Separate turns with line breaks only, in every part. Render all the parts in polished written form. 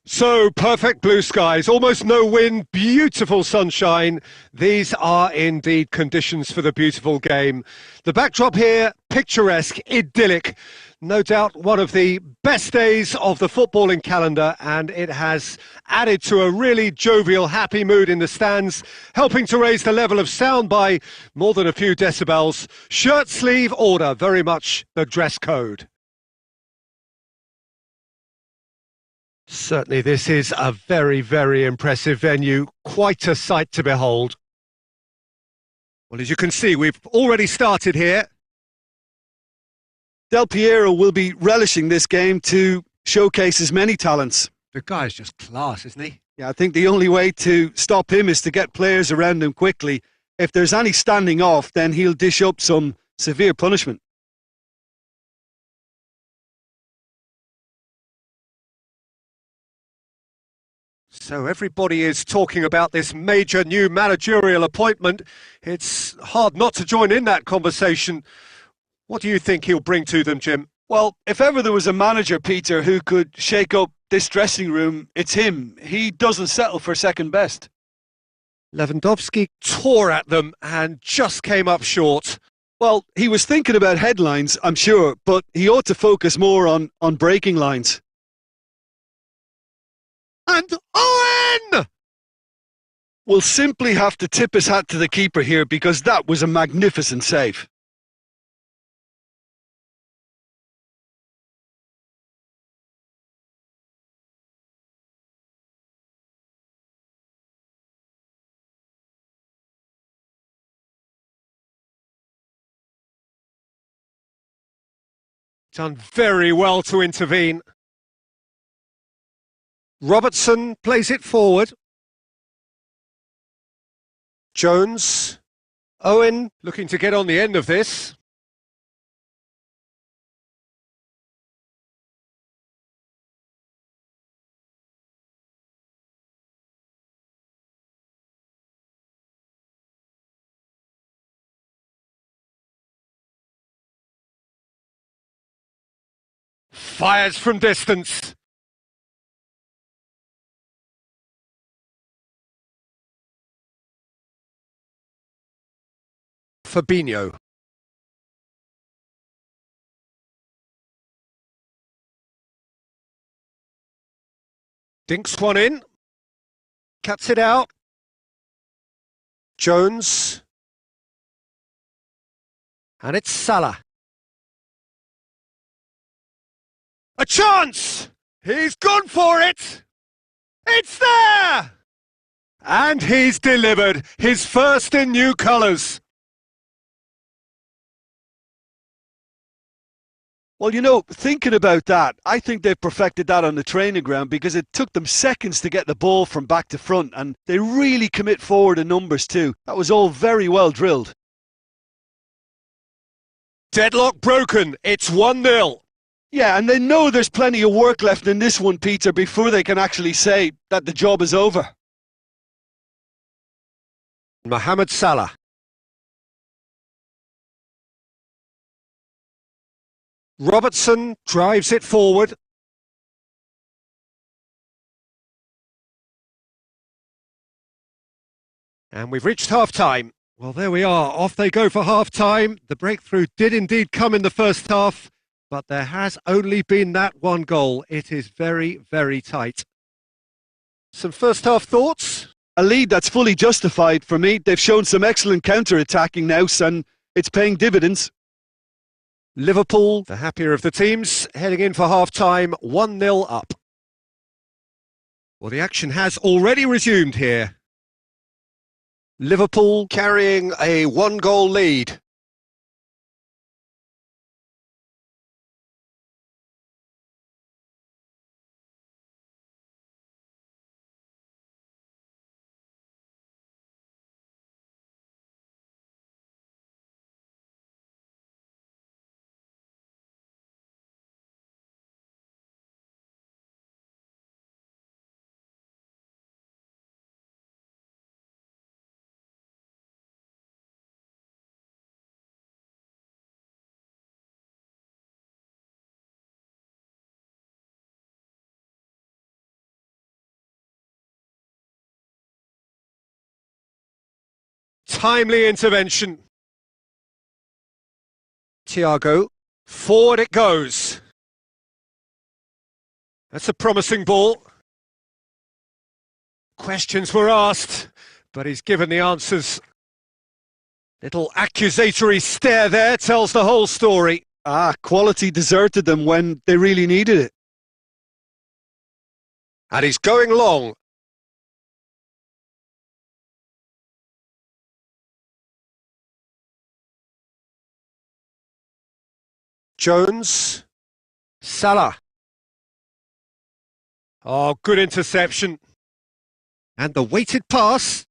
So, perfect blue skies, almost no wind, beautiful sunshine. These are indeed conditions for the beautiful game. The backdrop here, picturesque, idyllic. No doubt one of the best days of the footballing calendar, and it has added to a really jovial, happy mood in the stands, helping to raise the level of sound by more than a few decibels. Shirt sleeve order, very much the dress code. Certainly, this is a very, very impressive venue. Quite a sight to behold. Well, as you can see, we've already started here.
Del Piero will be relishing this game to showcase his many talents.
The guy's just class, isn't he?
Yeah, I think the only way to stop him is to get players around him quickly. If there's any standing off, then he'll dish up some severe punishment.
So everybody is talking about this major new managerial appointment. It's hard not to join in that conversation. What do you think he'll bring to them, Jim?
Well, if ever there was a manager, Peter, who could shake up this dressing room, it's him. He doesn't settle for second best.
Lewandowski tore at them and just came up short.
Well, he was thinking about headlines, I'm sure, but he ought to focus more on breaking lines.
And Owen!
Will simply have to tip his hat to the keeper here because that was a magnificent save.
Done very well to intervene. Robertson plays it forward. Jones. Owen looking to get on the end of this. Fires from distance. Fabinho. Dinks one in. Cuts it out. Jones. And it's Salah. A chance! He's gone for it! It's there! And he's delivered his first in new colours.
Well, you know, thinking about that, I think they've perfected that on the training ground because it took them seconds to get the ball from back to front and they really commit forward in numbers too. That was all very well drilled.
Deadlock broken. It's 1-0.
Yeah, and they know there's plenty of work left in this one, Peter, before they can actually say that the job is over.
Mohamed Salah. Robertson drives it forward. And we've reached half-time. Well, there we are. Off they go for half-time. The breakthrough did indeed come in the first half, but there has only been that one goal. It is very, very tight. Some first-half thoughts?
A lead that's fully justified for me. They've shown some excellent counter-attacking now, and it's paying dividends.
Liverpool, the happier of the teams, heading in for half-time, 1-0 up. Well, the action has already resumed here. Liverpool carrying a one-goal lead. timely intervention. Thiago, forward it goes. That's a promising ball. Questions were asked, but he's given the answers. Little accusatory stare there tells the whole story.
Quality deserted them when they really needed it.
And he's going long. Jones. Salah. Oh, good interception. And the weighted pass.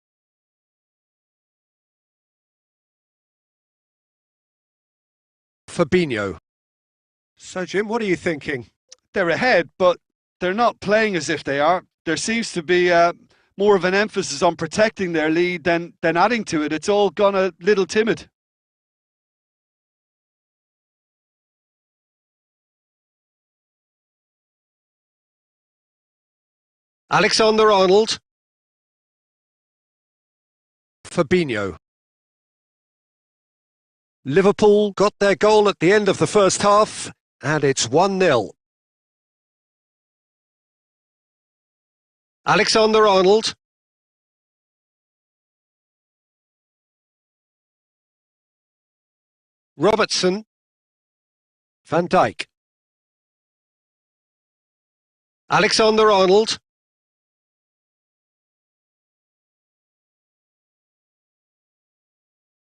Fabinho. So, Jim, what are you thinking?
They're ahead, but they're not playing as if they are. There seems to be more of an emphasis on protecting their lead than adding to it. It's all gone a little timid.
Alexander-Arnold. Fabinho. Liverpool got their goal at the end of the first half, and it's 1-0. Alexander-Arnold. Robertson. Van Dijk. Alexander-Arnold.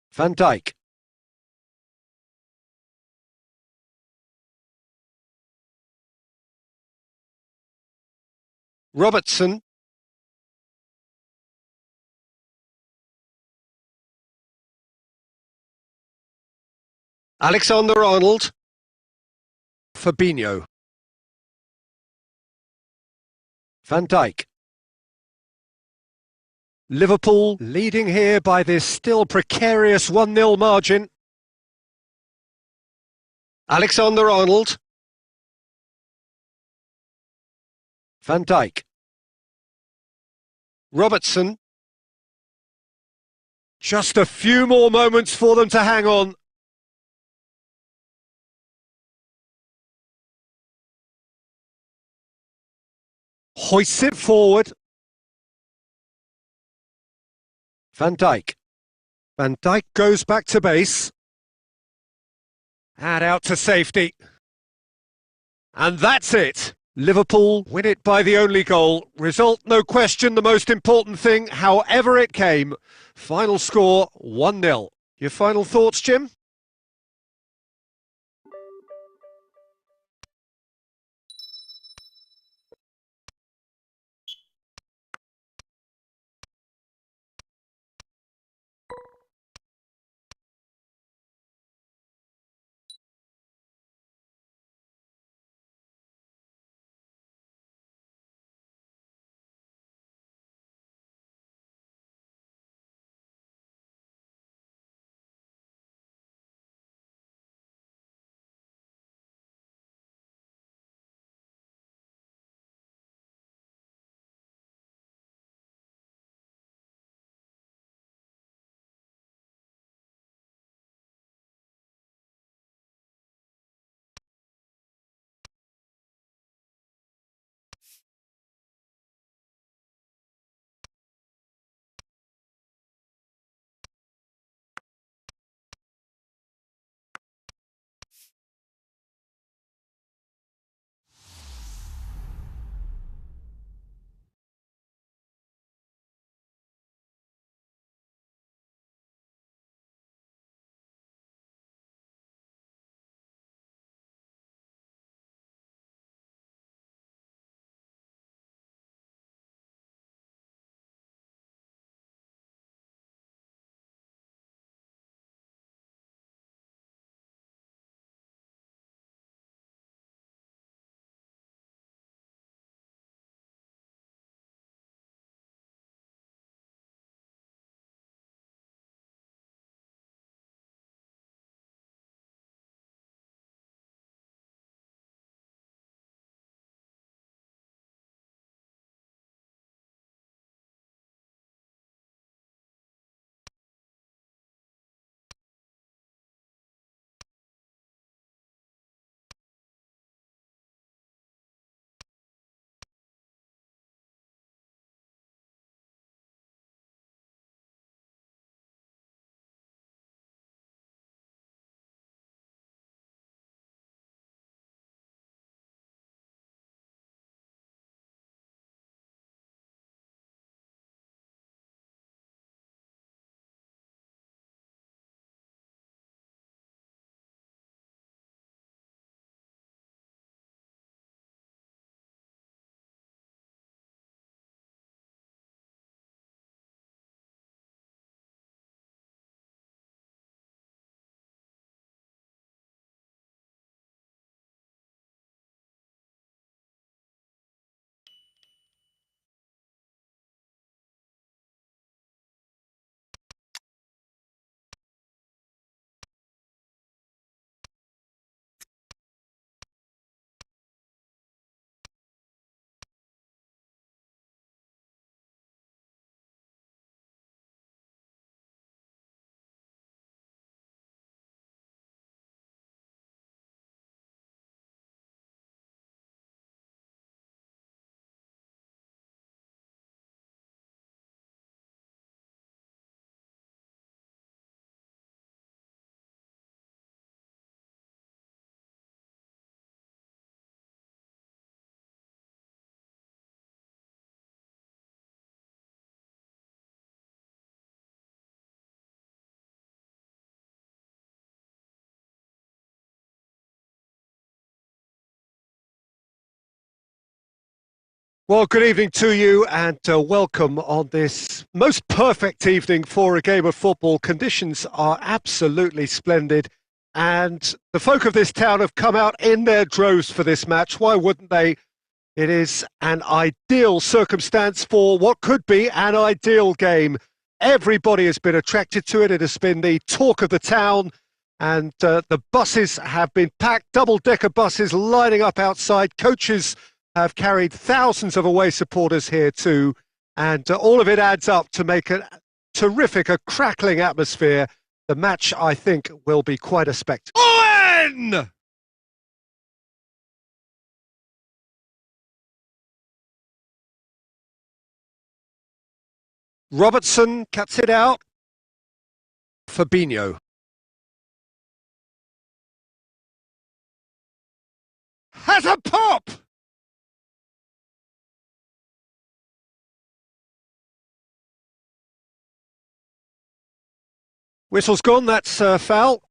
Van Dijk. Robertson. Alexander-Arnold. Fabinho. Van Dijk. Liverpool leading here by this still precarious 1-0 margin. Alexander-Arnold. Van Dijk. Robertson. Just a few more moments for them to hang on. Hoists it forward. Van Dijk. Van Dijk goes back to base. And out to safety. And that's it. Liverpool win it by the only goal. Result, no question, the most important thing, however it came. Final score, 1-0. Your final thoughts, Jim? Well, good evening to you and welcome on this most perfect evening for a game of football. Conditions are absolutely splendid and the folk of this town have come out in their droves for this match. Why wouldn't they? It is an ideal circumstance for what could be an ideal game. Everybody has been attracted to it. It has been the talk of the town and the buses have been packed, double-decker buses lining up outside. Coaches have carried thousands of away supporters here too, and all of it adds up to make a terrific, a crackling atmosphere. The match, I think, will be quite a spectacle. Owen! Robertson cuts it out. Fabinho. Has a pop! Whistle's gone, that's foul.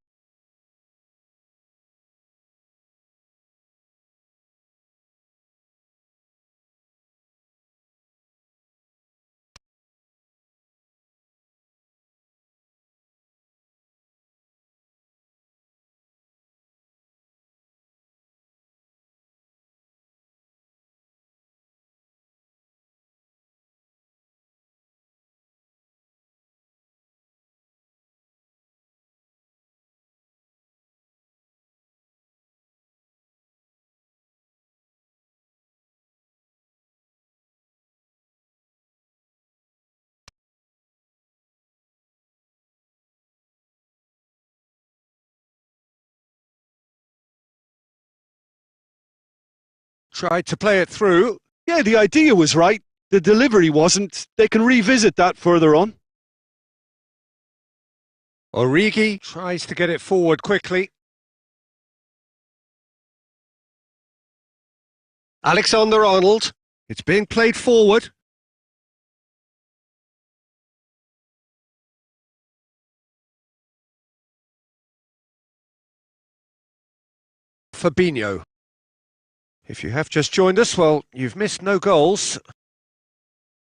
Tried to play it through.
Yeah, the idea was right. The delivery wasn't. They can revisit that further on.
Origi tries to get it forward quickly. Alexander-Arnold. It's being played forward. Fabinho. If you have just joined us, well, you've missed no goals.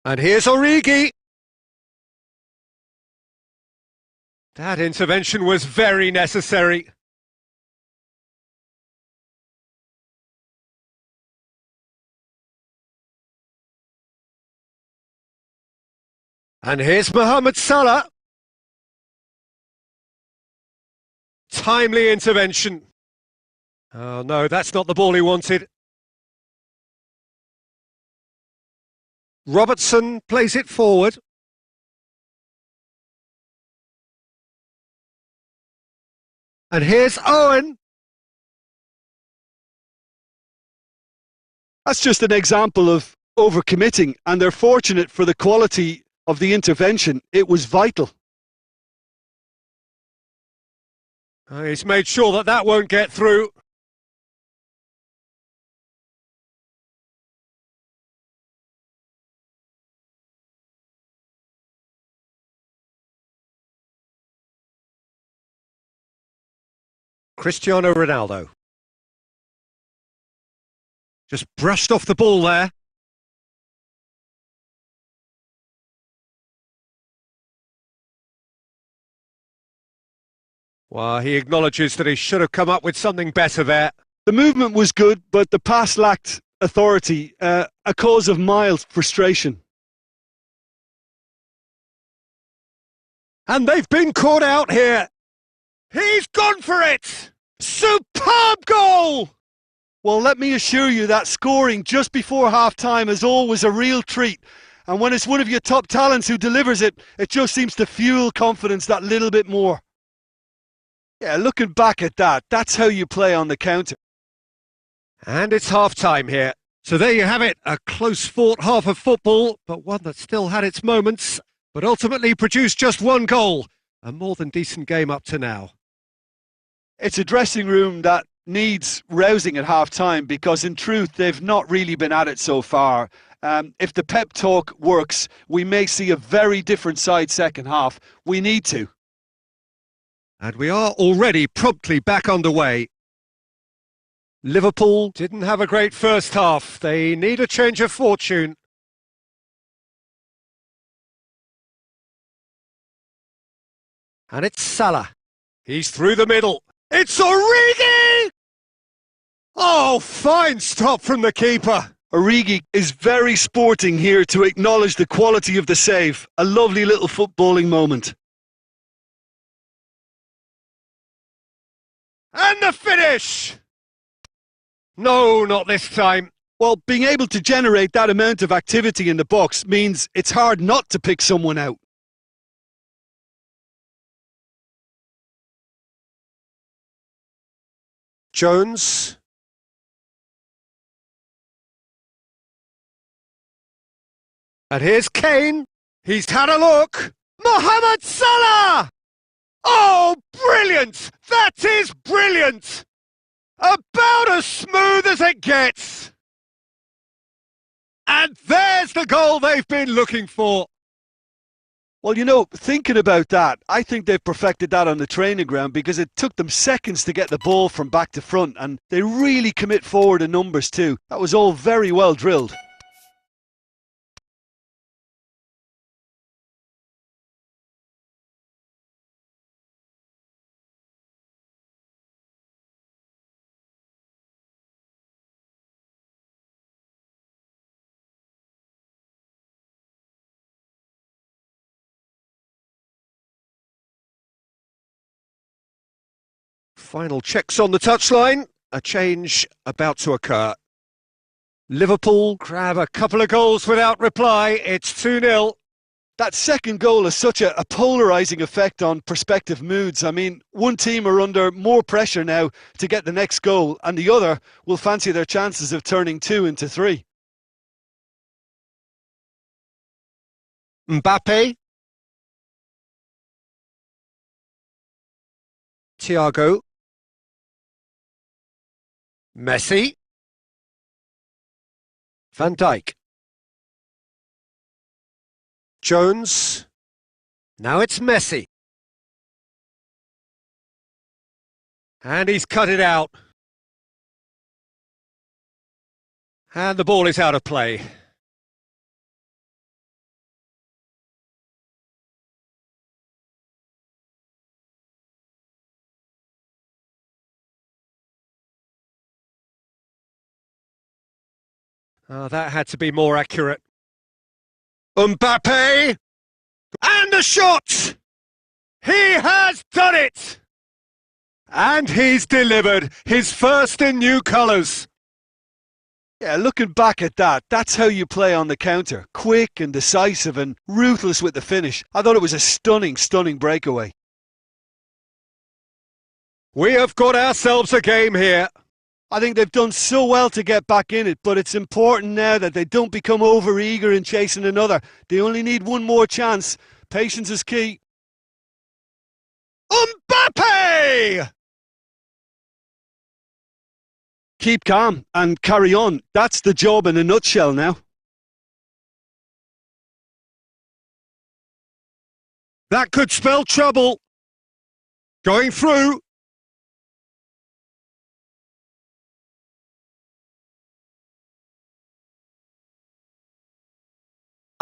And here's Origi. That intervention was very necessary. And here's Mohamed Salah. Timely intervention. Oh no, that's not the ball he wanted. Robertson plays it forward. And here's Owen.
That's just an example of overcommitting, and they're fortunate for the quality of the intervention. It was vital.
He's made sure that that won't get through. Cristiano Ronaldo. Just brushed off the ball there. Well, he acknowledges that he should have come up with something better there.
The movement was good, but the pass lacked authority, a cause of mild frustration.
And they've been caught out here. He's gone for it! Superb goal!
Well, let me assure you that scoring just before half-time is always a real treat. And when it's one of your top talents who delivers it, it just seems to fuel confidence that little bit more. Yeah, looking back at that, that's how you play on the counter.
And it's half-time here. So there you have it, a close-fought half of football, but one that still had its moments, but ultimately produced just one goal. A more than decent game up to now.
It's a dressing room that needs rousing at half-time because in truth they've not really been at it so far. If the pep talk works, we may see a very different side second half. We need to.
And we are already promptly back underway. Liverpool didn't have a great first half. They need a change of fortune. And it's Salah. He's through the middle. It's Origi! Oh, fine stop from the keeper.
Origi is very sporting here to acknowledge the quality of the save. A lovely little footballing moment.
And the finish! No, not this time.
Well, being able to generate that amount of activity in the box means it's hard not to pick someone out.
Jones. And here's Kane. He's had a look. Mohamed Salah! Oh, brilliant! That is brilliant! About as smooth as it gets. And there's the goal they've been looking for.
Well, you know, thinking about that, I think they've perfected that on the training ground because it took them seconds to get the ball from back to front, and they really commit forward in numbers too. That was all very well drilled.
Final checks on the touchline. A change about to occur. Liverpool grab a couple of goals without reply. It's 2-0.
That second goal has such a polarising effect on prospective moods. I mean, one team are under more pressure now to get the next goal, and the other will fancy their chances of turning 2 into 3.
Mbappe. Thiago. Messi. Van Dijk. Jones. Now it's Messi. And he's cut it out. And the ball is out of play. Oh, that had to be more accurate. Mbappe! And the shot! He has done it! And he's delivered his first in new colours.
Yeah, looking back at that, that's how you play on the counter. Quick and decisive and ruthless with the finish. I thought it was a stunning, stunning breakaway.
We have got ourselves a game here.
I think they've done so well to get back in it, but it's important now that they don't become over-eager in chasing another. They only need one more chance. Patience is key.
Mbappe!
Keep calm and carry on. That's the job in a nutshell now.
That could spell trouble. Going through.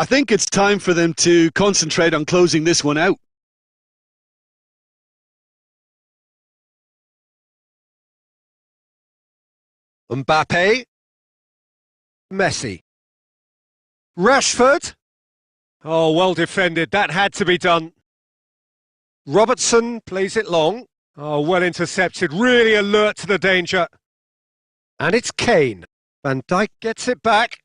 I think it's time for them to concentrate on closing this one out.
Mbappe. Messi. Rashford. Oh, well defended. That had to be done. Robertson plays it long. Oh, well intercepted. Really alert to the danger. And it's Kane. Van Dijk gets it back.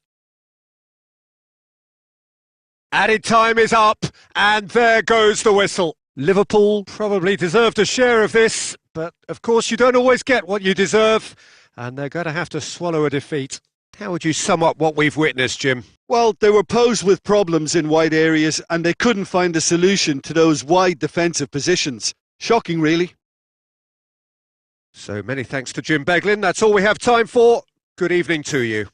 Added time is up, and there goes the whistle. Liverpool probably deserved a share of this, but of course you don't always get what you deserve, and they're going to have to swallow a defeat. How would you sum up what we've witnessed, Jim?
Well, they were posed with problems in wide areas, and they couldn't find a solution to those wide defensive positions. Shocking, really.
So many thanks to Jim Beglin. That's all we have time for. Good evening to you.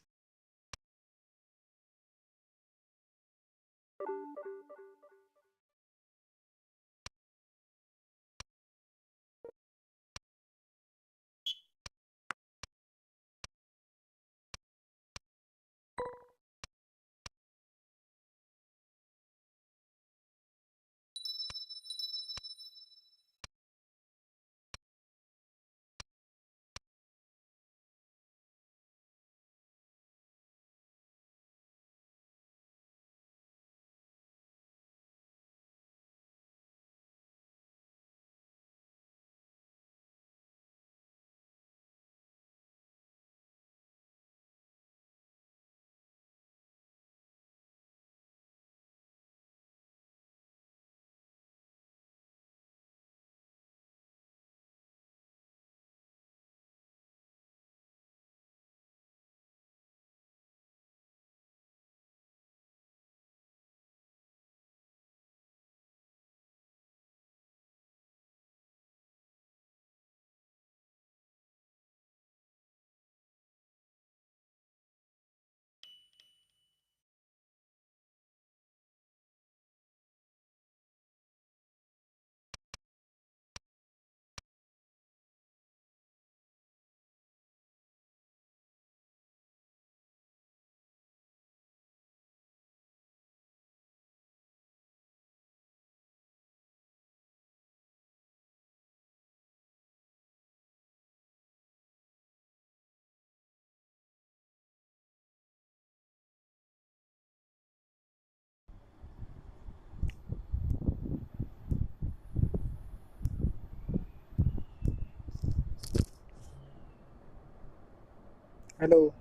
Hello.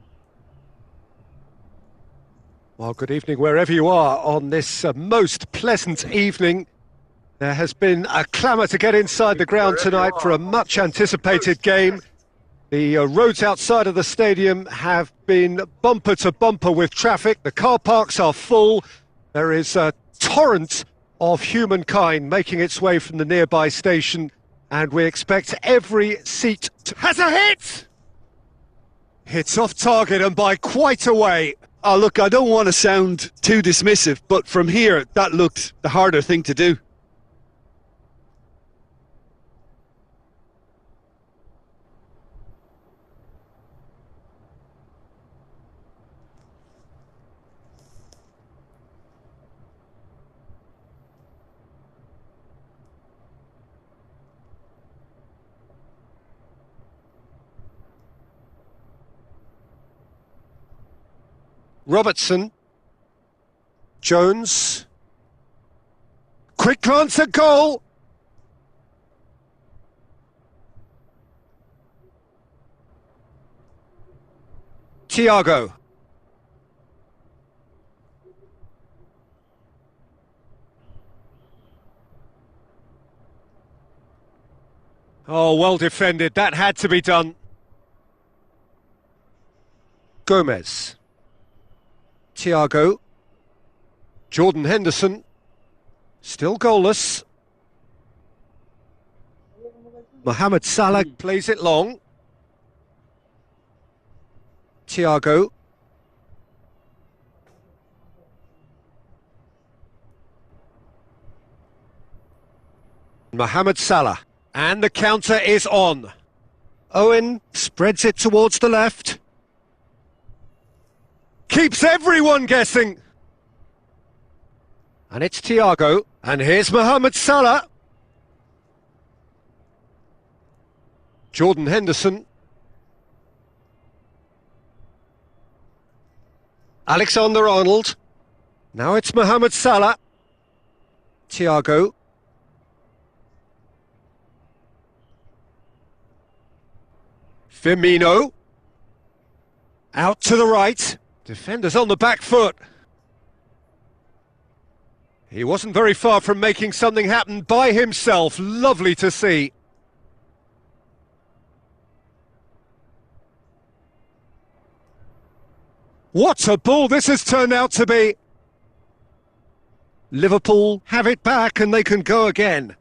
Well, good evening wherever you are on this most pleasant evening. There has been a clamour to get inside the ground tonight for a much anticipated game. The roads outside of the stadium have been bumper to bumper with traffic. The car parks are full. There is a torrent of humankind making its way from the nearby station, and we expect every seat to... Has a hit! Hits off target and by quite a way.
Oh, look, I don't want to sound too dismissive, but from here, that looked the harder thing to do.
Robertson. Jones. Quick glance at goal. Thiago. Oh, well defended. That had to be done. Gomez. Thiago. Jordan Henderson. Still goalless. Mohamed Salah plays it long. Thiago. Mohamed Salah. And the counter is on. Owen spreads it towards the left. Keeps everyone guessing. And it's Thiago. And here's Mohamed Salah. Jordan Henderson. Alexander-Arnold. Now it's Mohamed Salah. Thiago. Firmino. Out to the right. Defenders on the back foot. He wasn't very far from making something happen by himself. Lovely to see. What a ball this has turned out to be. Liverpool have it back and they can go again.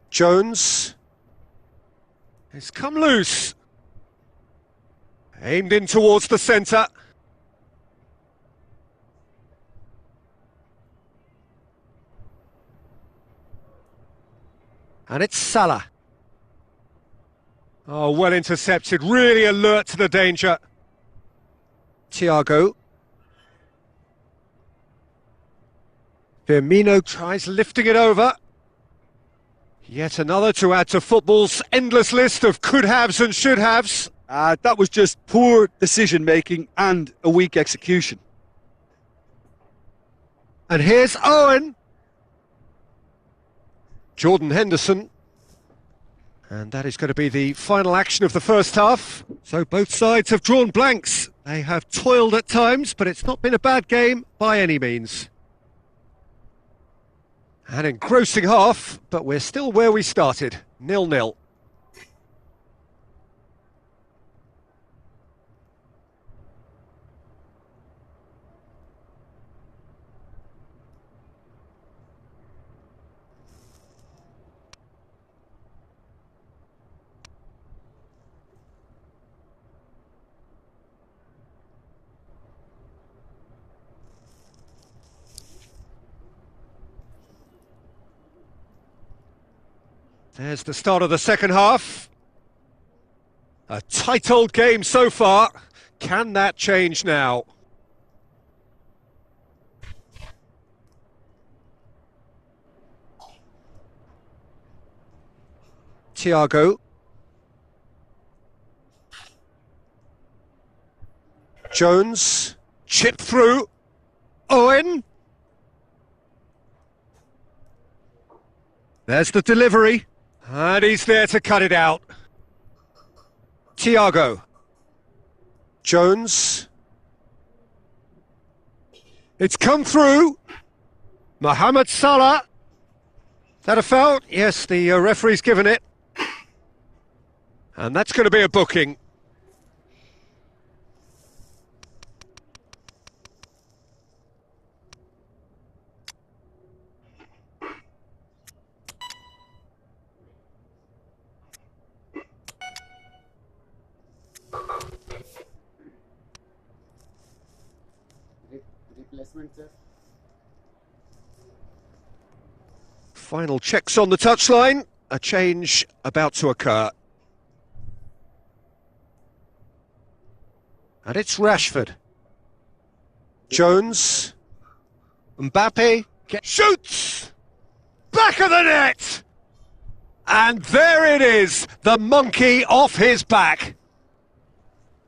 Jones. It's come loose. Aimed in towards the centre. And it's Salah. Oh, well intercepted. Really alert to the danger. Thiago. Firmino tries lifting it over. Yet another to add to football's endless list of could-haves and should-haves.
That was just poor decision-making and a weak execution.
And here's Owen. Jordan Henderson. And that is going to be the final action of the first half. So both sides have drawn blanks. They have toiled at times, but it's not been a bad game by any means. An engrossing half, but we're still where we started, 0-0. There's the start of the second half. A tight old game so far. Can that change now? Thiago. Jones. Chip through. Owen. There's the delivery. And he's there to cut it out. Thiago. Jones. It's come through. Mohamed Salah. Is that a foul? Yes, the referee's given it. And that's going to be a booking.
Replacement, sir.
Final checks on the touchline. A change about to occur. And it's Rashford. Jones. Mbappe shoots! Back of the net! And there it is, the monkey off his back.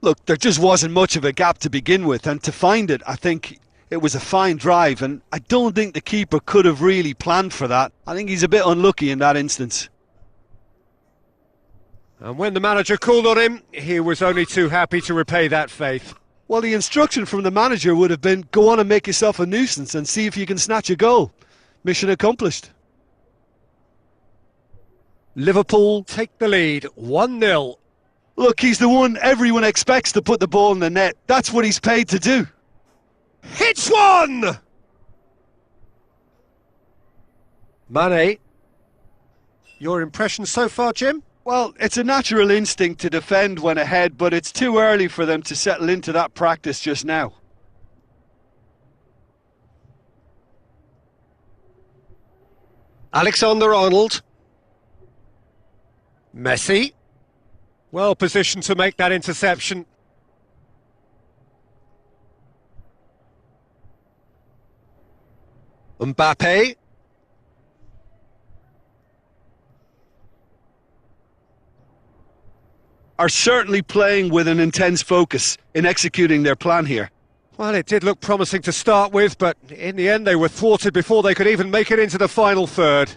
Look, there just wasn't much of a gap to begin with, and to find it, I think it was a fine drive, and I don't think the keeper could have really planned for that. I think he's a bit unlucky in that instance.
And when the manager called on him, he was only too happy to repay that faith.
Well, the instruction from the manager would have been, go on and make yourself a nuisance and see if you can snatch a goal. Mission accomplished.
Liverpool take the lead, 1-0.
Look, he's the one everyone expects to put the ball in the net. That's what he's paid to do.
Hits one! Mane. Your impression so far, Jim?
Well, it's a natural instinct to defend when ahead, but it's too early for them to settle into that practice just now.
Alexander-Arnold. Messi. Well positioned to make that interception. Mbappe.
Are certainly playing with an intense focus in executing their plan here.
Well, it did look promising to start with, but in the end they were thwarted before they could even make it into the final third.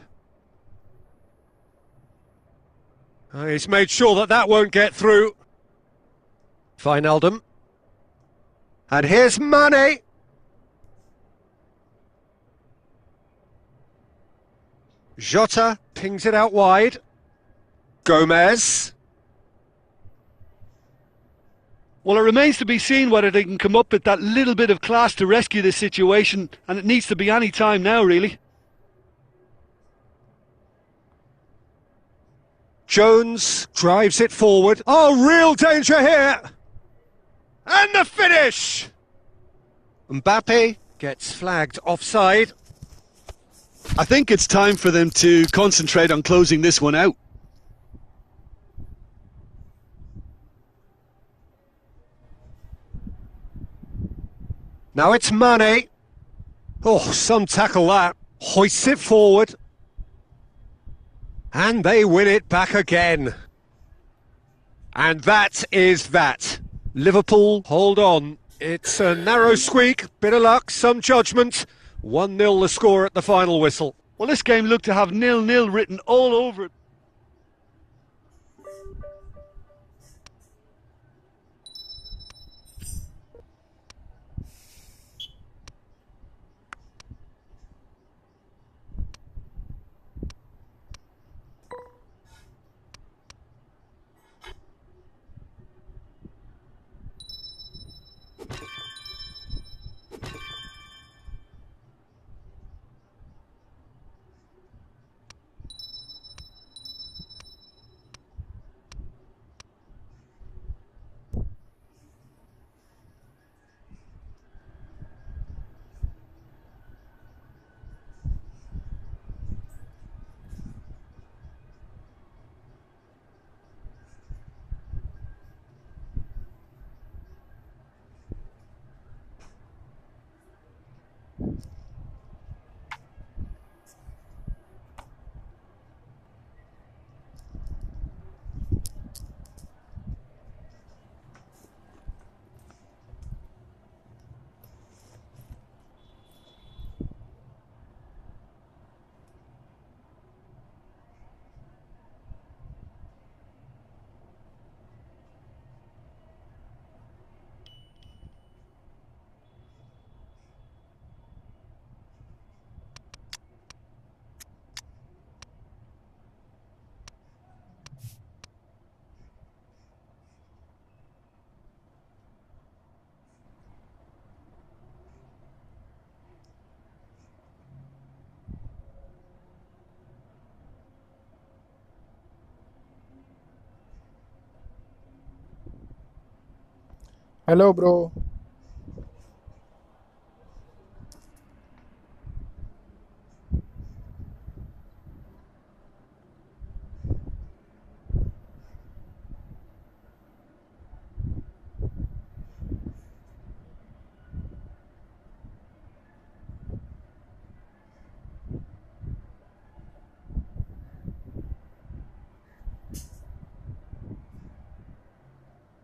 He's made sure that that won't get through. Wijnaldum. And here's Mane. Jota pings it out wide. Gomez.
Well, it remains to be seen whether they can come up with that little bit of class to rescue this situation, and it needs to be any time now, really.
Jones drives it forward. Oh, real danger here! And the finish! Mbappe gets flagged offside.
I think it's time for them to concentrate on closing this one out.
Now it's Mane. Oh, some tackle that. Hoists it forward. And they win it back again. And that is that. Liverpool hold on. It's a narrow squeak, bit of luck, some judgment. 1-0 the score at the final whistle.
Well, this game looked to have 0-0 written all over it.
Hello, bro.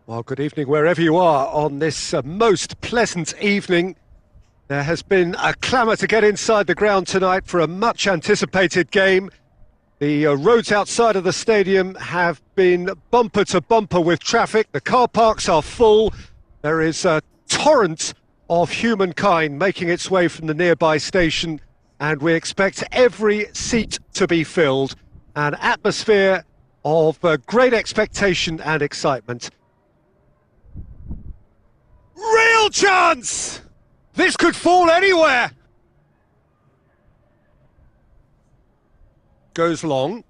Well, good evening wherever you are on this most pleasant evening. There has been a clamour to get inside the ground tonight for a much anticipated game. The roads outside of the stadium have been bumper to bumper with traffic. The car parks are full. There is a torrent of humankind making its way from the nearby station, and we expect every seat to be filled. An atmosphere of great expectation and excitement. Real chance! This could fall anywhere! Goes long.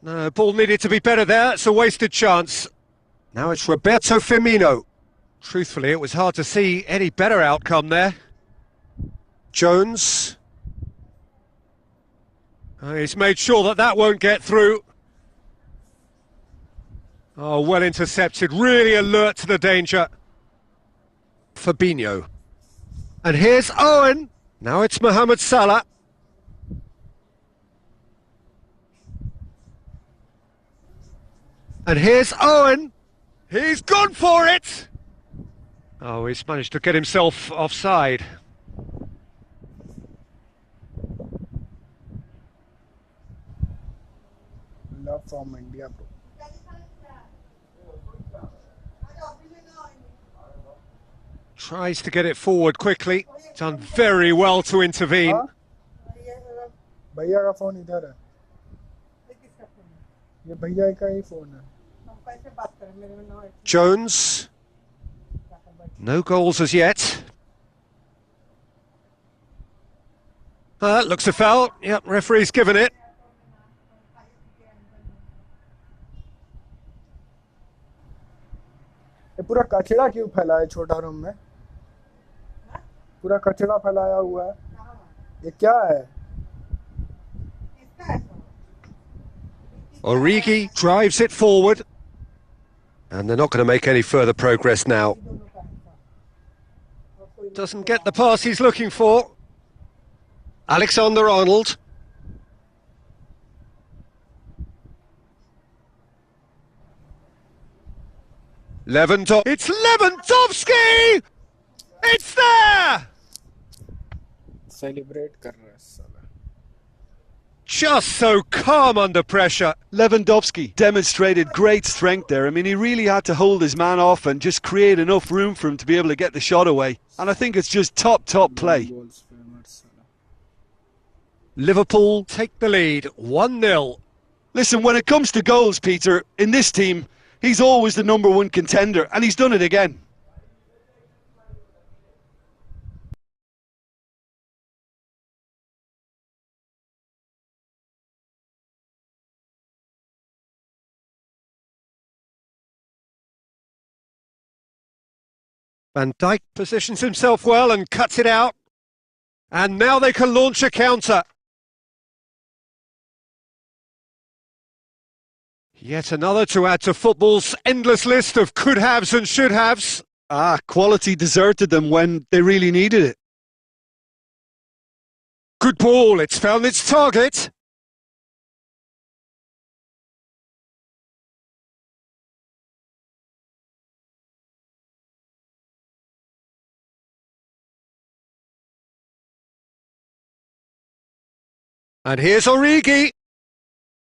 No, ball needed to be better there. It's a wasted chance. Now it's Roberto Firmino. Truthfully, it was hard to see any better outcome there. Jones. He's made sure that that won't get through. Oh, well intercepted. Really alert to the danger. Fabinho. And here's Owen. Now it's Mohamed Salah. And here's Owen. He's gone for it. Oh, he's managed to get himself offside.
Love from India, bro.
Tries to get it forward quickly. Done very well to intervene.
हाँ? भैया का phone इधर है ये भैया का ही phone है
Jones. No goals as yet. Looks a foul. Yep, referee's given it.
ये पूरा कचरा क्यों फैला है छोटा रूम में पूरा कचरा फैलाया हुआ है ये क्या है
Origi drives it forward. And they're not going to make any further progress now. Doesn't get the pass he's looking for. Alexander-Arnold. It's Lewandowski! It's there!
Celebrate कर रहा है साला
Just so calm under pressure.
Lewandowski demonstrated great strength there. I mean, he really had to hold his man off and just create enough room for him to be able to get the shot away. And I think it's just top play.
Goals famous साला
Liverpool take the lead, 1-0.
Listen, when it comes to goals, Peter, in this team, he's always the number one contender, and he's done it again.
Van Dijk positions himself well and cuts it out. And now they can launch a counter. Yet another to add to football's endless list of could-haves and should-haves.
Quality deserted them when they really needed it.
Good ball, it's found its target. And here's Origi.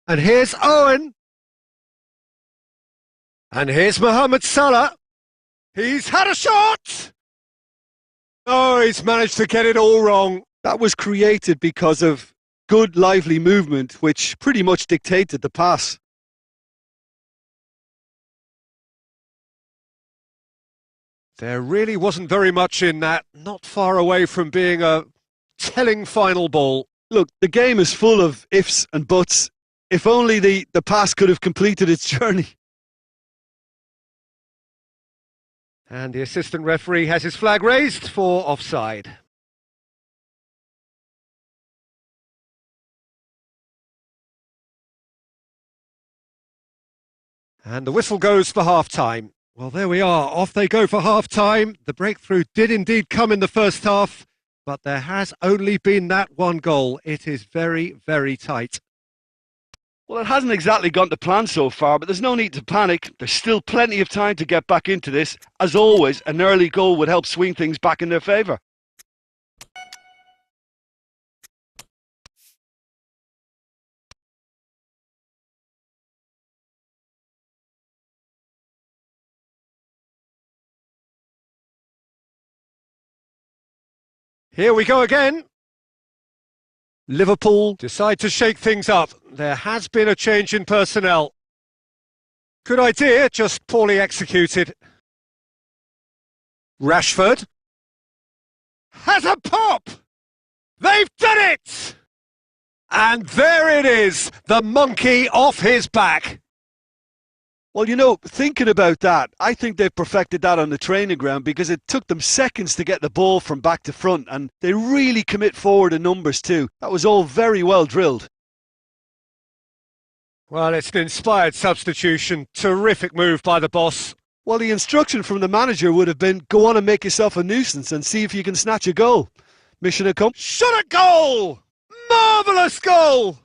And here's Owen. And here's Mohamed Salah. He's had a shot! Oh, he's managed to get it all wrong.
That was created because of good, lively movement, which pretty much dictated the pass.
There really wasn't very much in that, not far away from being a telling final ball.
Look, the game is full of ifs and buts. If only the pass could have completed its journey.
And the assistant referee has his flag raised for offside. And the whistle goes for half-time. Well, there we are. Off they go for half-time. The breakthrough did indeed come in the first half, but there has only been that one goal. It is very, very tight.
Well, it hasn't exactly gone to plan so far, but there's no need to panic. There's still plenty of time to get back into this. As always, an early goal would help swing things back in their favour.
Here we go again. Liverpool decide to shake things up. There has been a change in personnel. Good idea, just poorly executed. Rashford has a pop! They've done it! And there it is, the monkey off his back.
Well, you know, thinking about that, I think they've perfected that on the training ground because it took them seconds to get the ball from back to front, and they really commit forward in numbers too. That was all very well drilled.
Well, it's an inspired substitution. Terrific move by the boss.
Well, the instruction from the manager would have been, go on and make yourself a nuisance and see if you can snatch a goal. Mission accomplished.
Shot a goal! Marvellous goal!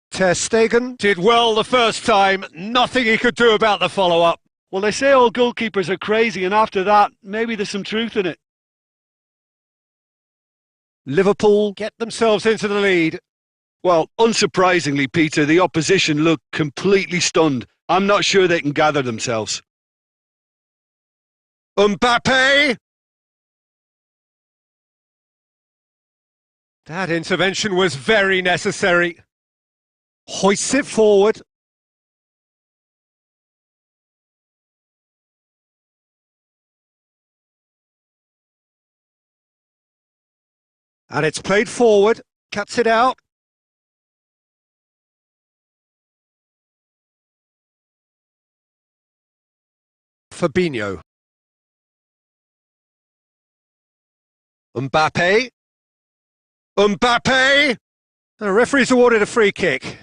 Ter Stegen did well the first time. Nothing he could do about the follow-up.
Well, they say all goalkeepers are crazy, and after that, maybe there's some truth in it.
Liverpool get themselves into the lead.
Well, unsurprisingly, Peter, the opposition look completely stunned. I'm not sure they can gather themselves.
Mbappe! That intervention was very necessary. Hoists it forward. And it's played forward, cuts it out. Fabinho. Mbappe. Mbappe! The referee's awarded a free kick.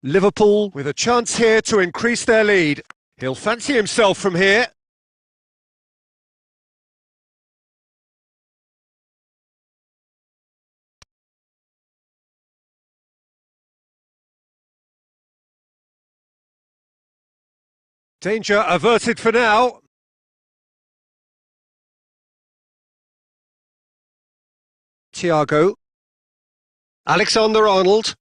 Liverpool with a chance here to increase their lead. He'll fancy himself from here. Danger averted for now. Thiago. Alexander-Arnold.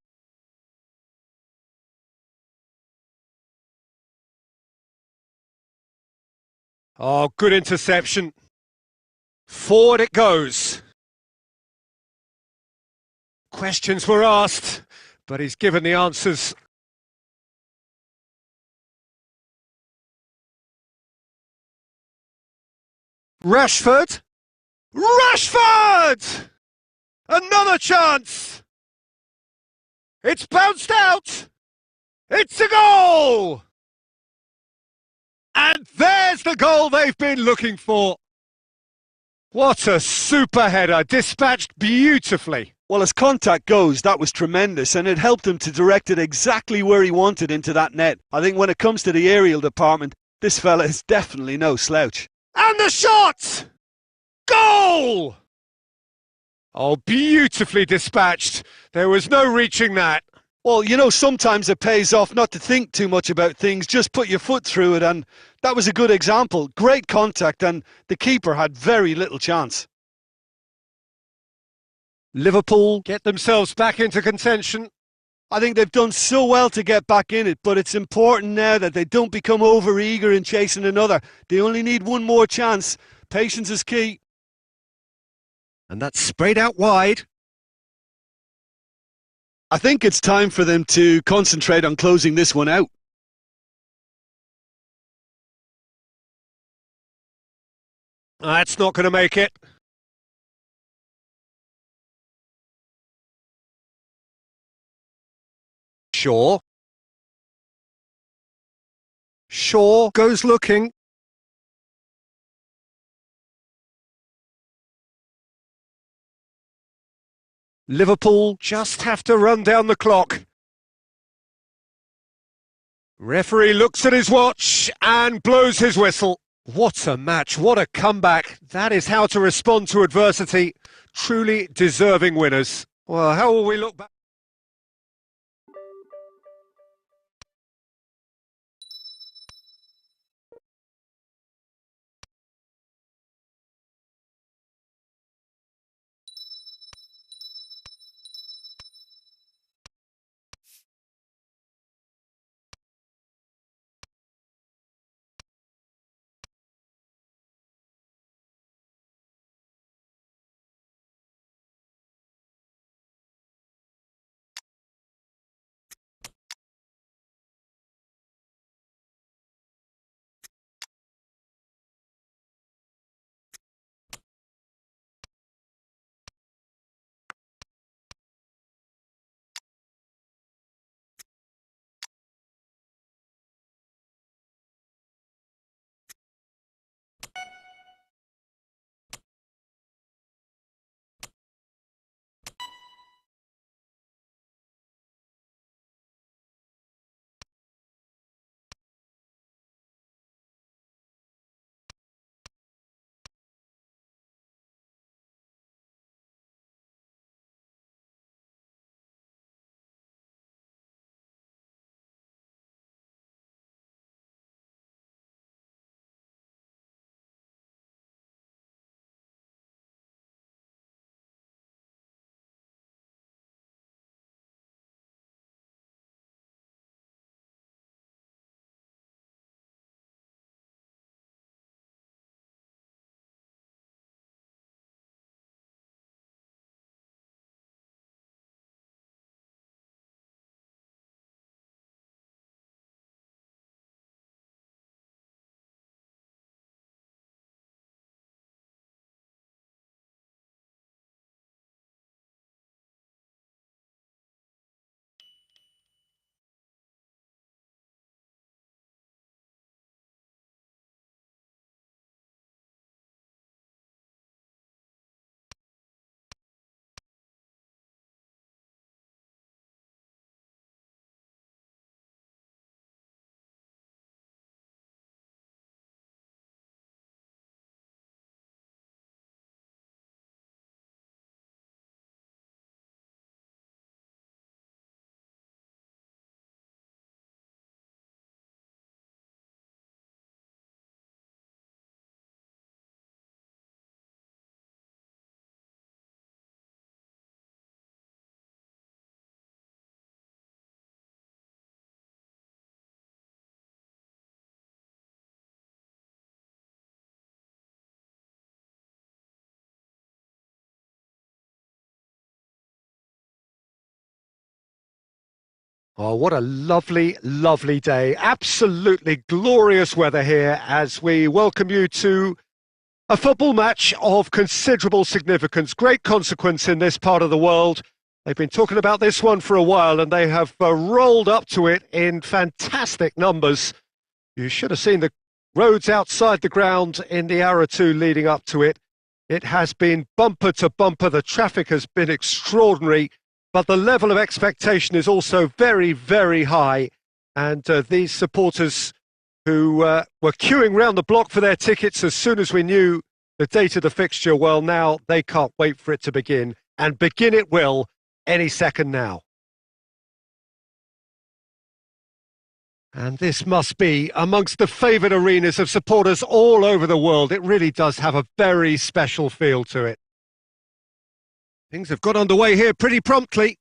Oh, good interception. Forward it goes. Questions were asked, but he's given the answers. Rashford. Rashford! Another chance! It's bounced out! It's a goal! And there's the goal they've been looking for. What a super header, dispatched beautifully.
Well, as contact goes, that was tremendous, and it helped him to direct it exactly where he wanted into that net. I think when it comes to the aerial department, this fella is definitely no slouch.
And the shot! Goal! Oh, beautifully dispatched. There was no reaching that.
Well, you know, sometimes it pays off not to think too much about things, just put your foot through it, and that was a good example. Great contact, and the keeper had very little chance.
Liverpool get themselves back into contention.
I think they've done so well to get back in it, but it's important now that they don't become over-eager in chasing another. They only need one more chance. Patience is key.
And that's sprayed out wide.
I think it's time for them to concentrate on closing this one out.
That's not going to make it. Shaw. Shaw goes looking. Liverpool just have to run down the clock. Referee looks at his watch and blows his whistle. What a match, what a comeback. That is how to respond to adversity. Truly deserving winners. Well, how will we look back? Oh, what a lovely, lovely day. Absolutely glorious weather here as we welcome you to a football match of considerable significance, great consequence in this part of the world. They've been talking about this one for a while and they have rolled up to it in fantastic numbers. You should have seen the roads outside the ground in the hour or two leading up to it. It has been bumper to bumper. The traffic has been extraordinary. But the level of expectation is also very, very high. And these supporters who were queuing round the block for their tickets as soon as we knew the date of the fixture, well, now they can't wait for it to begin. And begin it will any second now. And this must be amongst the favoured arenas of supporters all over the world. It really does have a very special feel to it. Things have got underway here pretty promptly.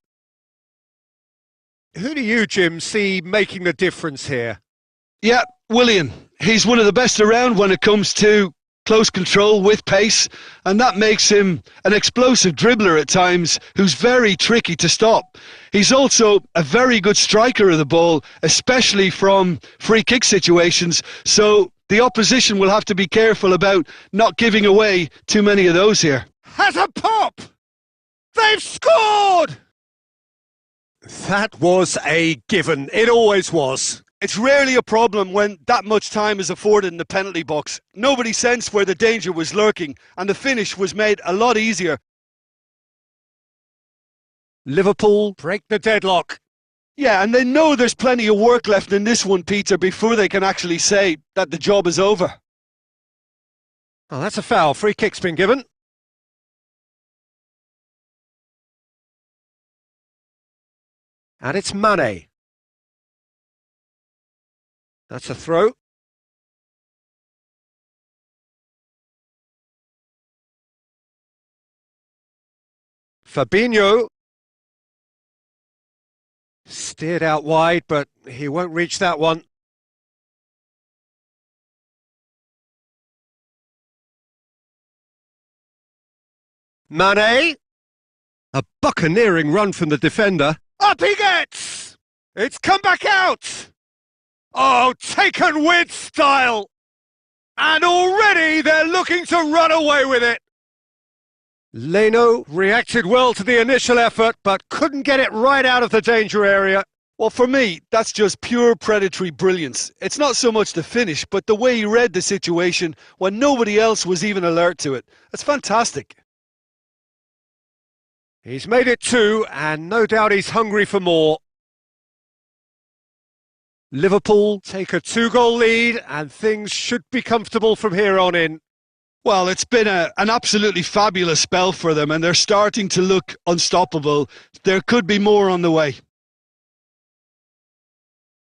Who do you, Jim, see making the difference here?
Yeah, Willian. He's one of the best around when it comes to close control with pace, and that makes him an explosive dribbler at times who's very tricky to stop. He's also a very good striker of the ball, especially from free kick situations, so the opposition will have to be careful about not giving away too many of those here.
Has a pop! They've scored! That was a given. It always was.
It's rarely a problem when that much time is afforded in the penalty box. Nobody sensed where the danger was lurking, and the finish was made a lot easier.
Liverpool break the deadlock.
Yeah, and they know there's plenty of work left in this one, Peter, before they can actually say that the job is over.
Oh, that's a foul. Free kick's been given. And it's Mane. That's a throw. Fabinho. Steered out wide, but he won't reach that one. Mane. A buccaneering run from the defender. Up he gets! It's come back out! Oh, taken with style! And already they're looking to run away with it. Leno reacted well to the initial effort, but couldn't get it right out of the danger area.
Well, for me, that's just pure predatory brilliance. It's not so much the finish, but the way he read the situation when nobody else was even alert to it. That's fantastic.
He's made it 2, and no doubt he's hungry for more. Liverpool take a 2-goal lead, and things should be comfortable from here on in.
Well, it's been an absolutely fabulous spell for them, and they're starting to look unstoppable. There could be more on the way.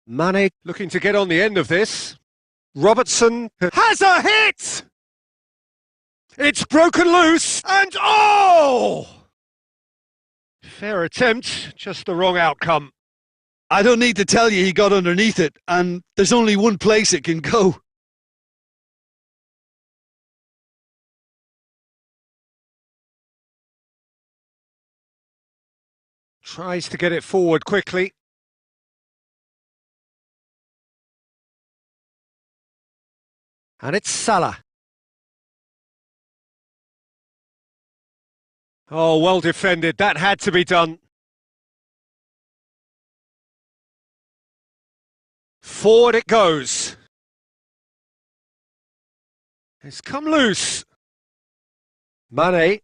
Mane looking to get on the end of this. Robertson has a hit! It's broken loose, and oh! Fair attempt, just the wrong outcome.
I don't need to tell you he got underneath it, and there's only one place it can go.
Tries to get it forward quickly. And it's Salah. Oh, well defended. That had to be done. Forward it goes. It's come loose. Mane.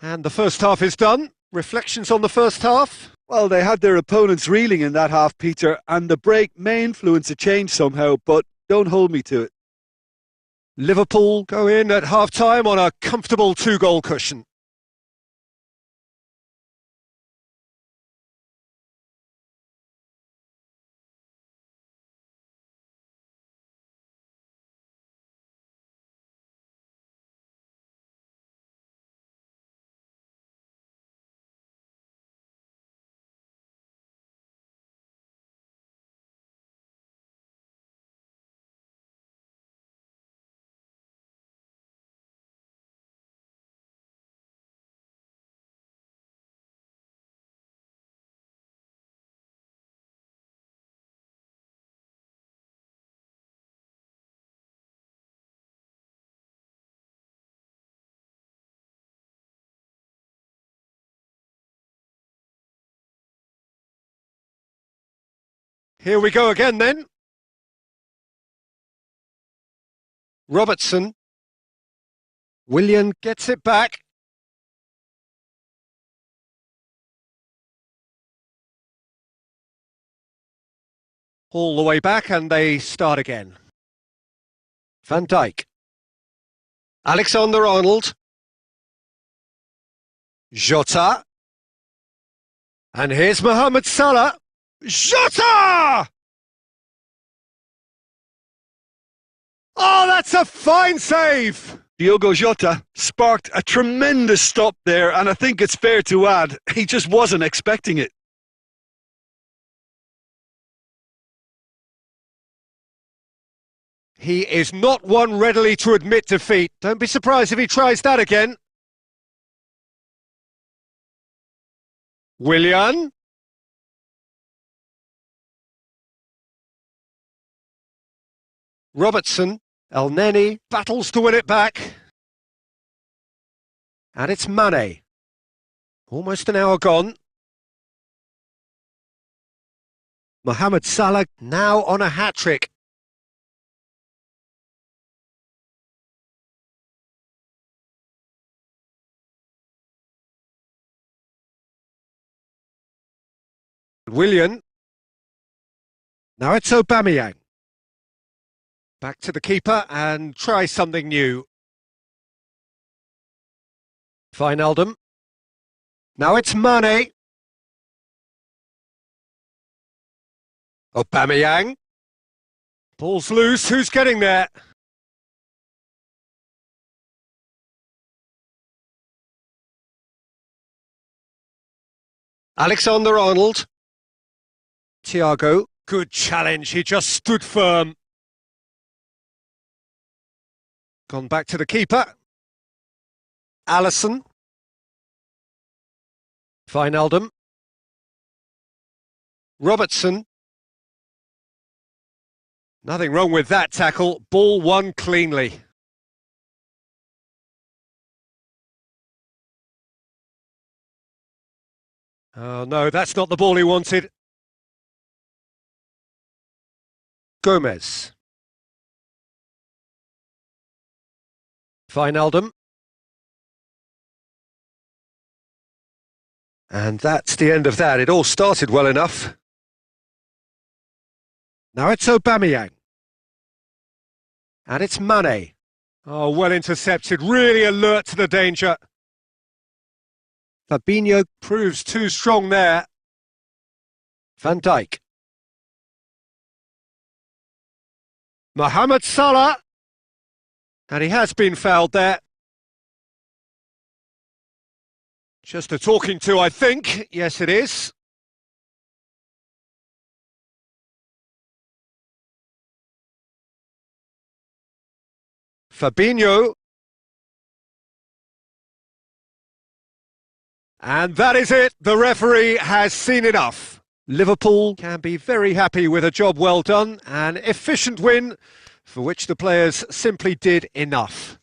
And the first half is done. Reflections on the first half?
Well, they had their opponents reeling in that half, Peter, and the break may influence a change somehow, but don't hold me to it.
Liverpool go in at half-time on a comfortable 2-goal cushion. Here we go again then. Robertson. Willian gets it back. All the way back and they start again. Van Dijk. Alexander-Arnold. Jota. And here's Mohamed Salah. Jota! Oh, that's a fine save!
Diogo Jota sparked a tremendous stop there, and I think it's fair to add, he just wasn't expecting it.
He is not one readily to admit defeat. Don't be surprised if he tries that again. Willian. Robertson. El Neni battles to win it back. And it's Mane. Almost an hour gone. Mohamed Salah now on a hat-trick. Willian. Now it's Aubameyang. Back to the keeper and try something new. Wijnaldum. Now it's Mane. Aubameyang. Ball's loose, who's getting there? Alexander-Arnold. Thiago. Good challenge, he just stood firm. Gone back to the keeper. Alisson. Wijnaldum. Robertson. Nothing wrong with that tackle. Ball won cleanly. Oh no, that's not the ball he wanted. Gomez. Wijnaldum. And that's the end of that. It all started well enough. Now it's Aubameyang. And it's Mane. Oh, well intercepted, really alert to the danger. Fabinho proves too strong there. Van Dijk. Mohamed Salah. And he has been fouled there. Just a talking to, I think. Yes, it is. Fabinho. And that is it. The referee has seen enough. Liverpool can be very happy with a job well done, an efficient win for which the players simply did enough.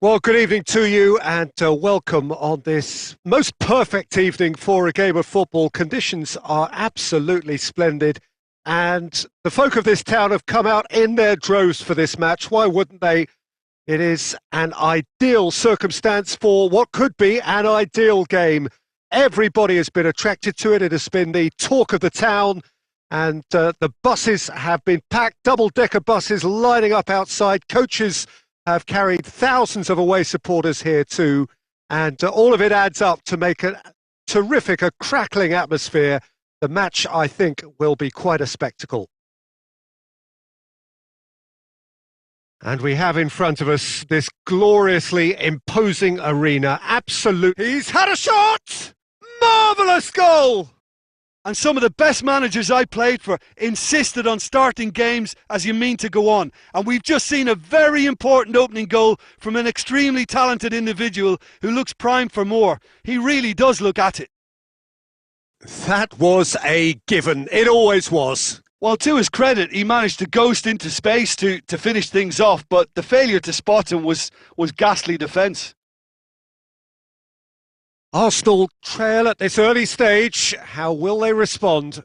Well, good evening to you and welcome on this most perfect evening for a game of football. Conditions are absolutely splendid and the folk of this town have come out in their droves for this match. Why wouldn't they? It is an ideal circumstance for what could be an ideal game. Everybody has been attracted to it. It has been the talk of the town and the buses have been packed, double-decker buses lining up outside. Coaches have carried thousands of away supporters here too, and all of it adds up to make a terrific, a crackling atmosphere. The match, I think, will be quite a spectacle. And we have in front of us this gloriously imposing arena. Absolutely. He's had a shot! Marvellous goal!
And some of the best managers I played for insisted on starting games as you mean to go on. And we've just seen a very important opening goal from an extremely talented individual who looks primed for more. He really does look at it.
That was a given. It always was.
Well, to his credit, he managed to ghost into space to finish things off, but the failure to spot him was ghastly defence.
Arsenal trail at this early stage. How will they respond?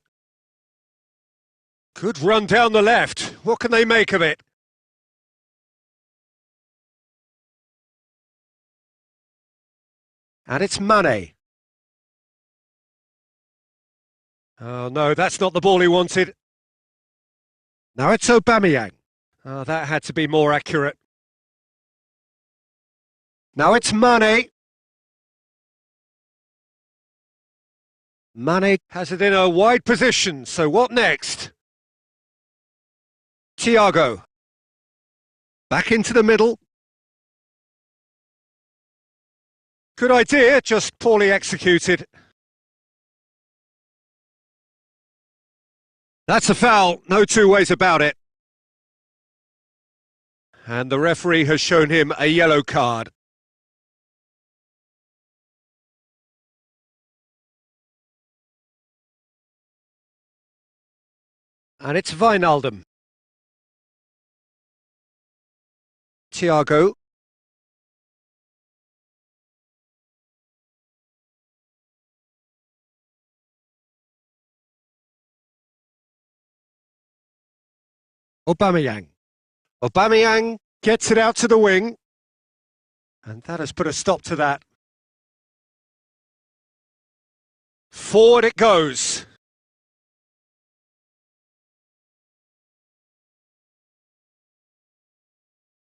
Good run down the left. What can they make of it? And it's Mane. Oh no, that's not the ball he wanted. Now it's Aubameyang. Oh, that had to be more accurate. Now it's Mane. Mane has it in a wide position, so what next? Thiago. Back into the middle. Good idea, just poorly executed. That's a foul, no two ways about it. And the referee has shown him a yellow card. And it's Wijnaldum. Thiago. Aubameyang. Aubameyang gets it out to the wing. And that has put a stop to that. Forward it goes.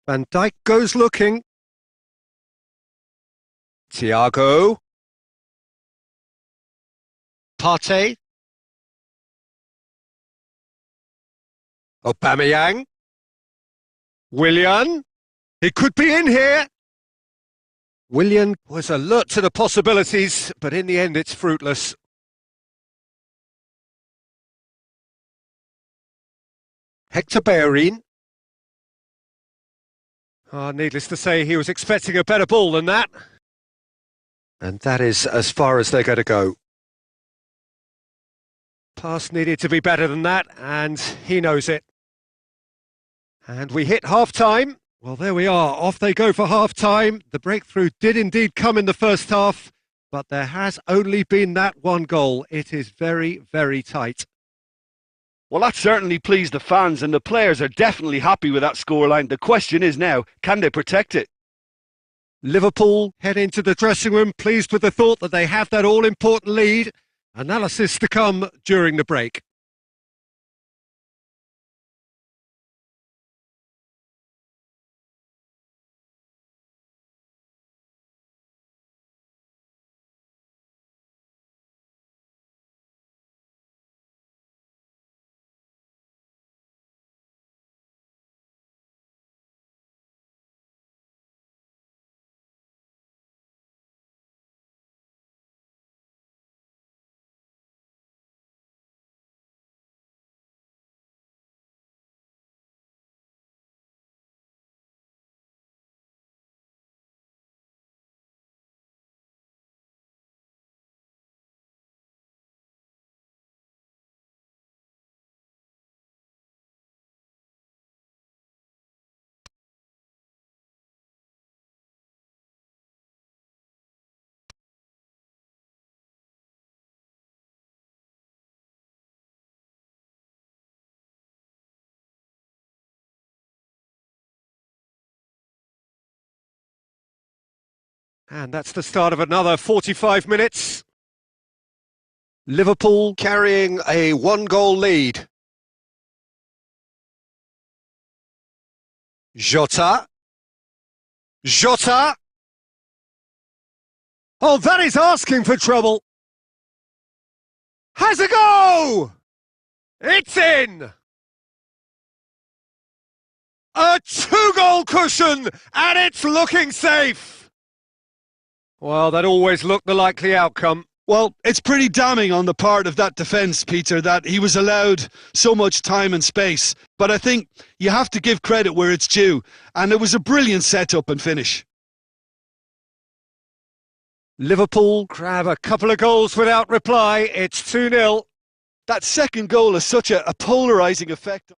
Van Dijk goes looking. Thiago. Partey. Aubameyang. Willian. He could be in here. Willian was alert to the possibilities, but in the end it's fruitless. Hector Bellerin. Needless to say, he was expecting a better ball than that. And that is as far as they're going to go. Pass needed to be better than that, and he knows it. And we hit half-time. Well, there we are. Off they go for half-time. The breakthrough did indeed come in the first half, but there has only been that one goal. It is very, very tight.
Well, that certainly pleased the fans, and the players are definitely happy with that scoreline. The question is now, can they protect it?
Liverpool head into the dressing room pleased with the thought that they have that all-important lead. Analysis to come during the break. And that's the start of another 45 minutes. Liverpool carrying a one-goal lead. Jota. Jota. Oh, that is asking for trouble. Has a go! It's in! A two-goal cushion, and it's looking safe! Well, that always looked the likely outcome.
Well, it's pretty damning on the part of that defence, Peter, that he was allowed so much time and space. But I think you have to give credit where it's due, and it was a brilliant setup and finish.
Liverpool grab a couple of goals without reply. It's 2-0.
That second goal has such a polarising effect.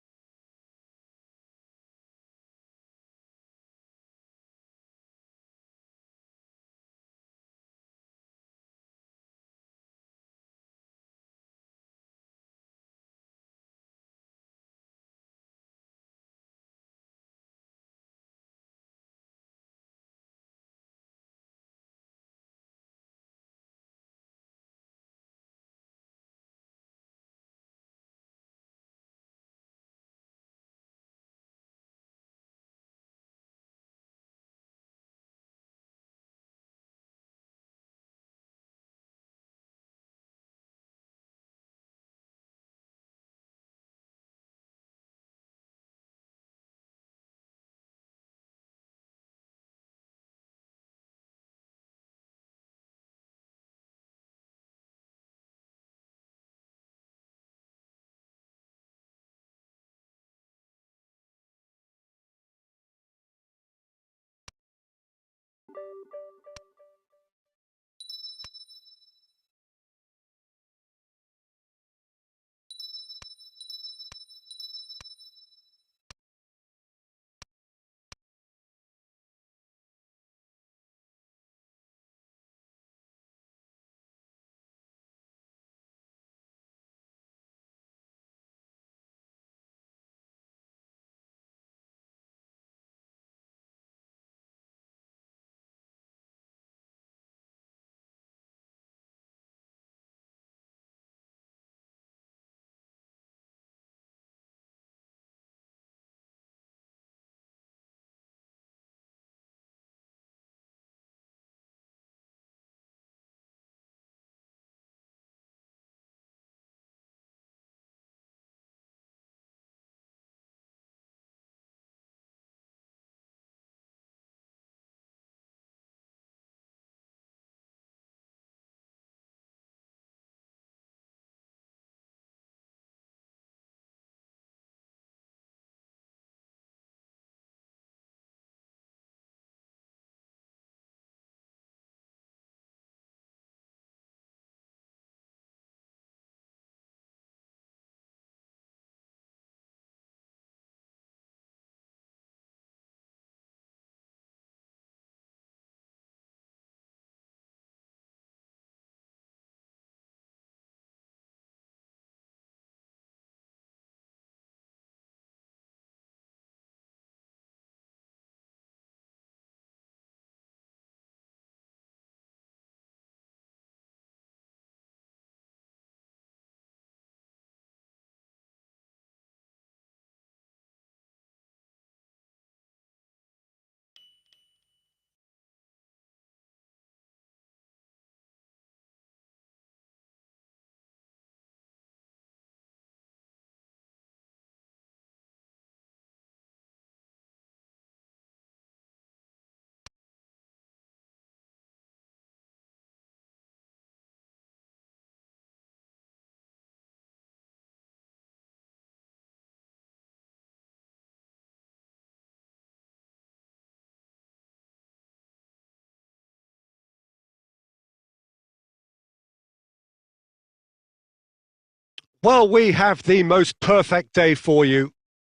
Well, we have the most perfect day for you.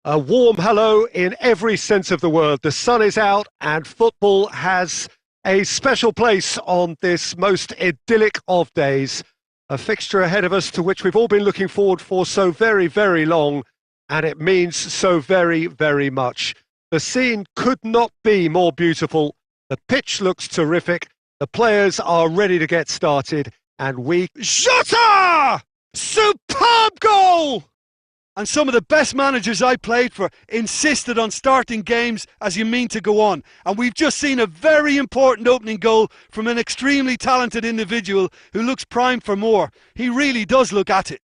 A warm hello in every sense of the word. The sun is out and football has a special place on this most idyllic of days. A fixture ahead of us to which we've all been looking forward for so very, very long, and it means so very, very much. The scene could not be more beautiful. The pitch looks terrific. The players are ready to get started, and Jota! Superb goal!
And some of the best managers I played for insisted on starting games as you mean to go on. And we've just seen a very important opening goal from an extremely talented individual who looks primed for more. He really does look at it.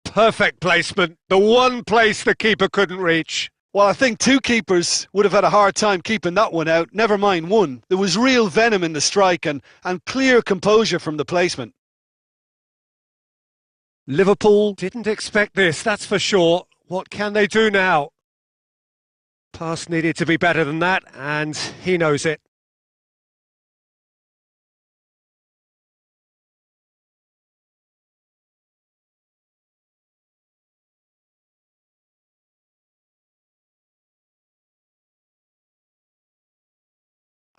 Perfect placement. The one place the keeper couldn't reach.
Well, I think two keepers would have had a hard time keeping that one out. Never mind one. There was real venom in the strike and clear composure from the placement.
Liverpool didn't expect this, that's for sure. What can they do now? Pass needed to be better than that, and he knows it.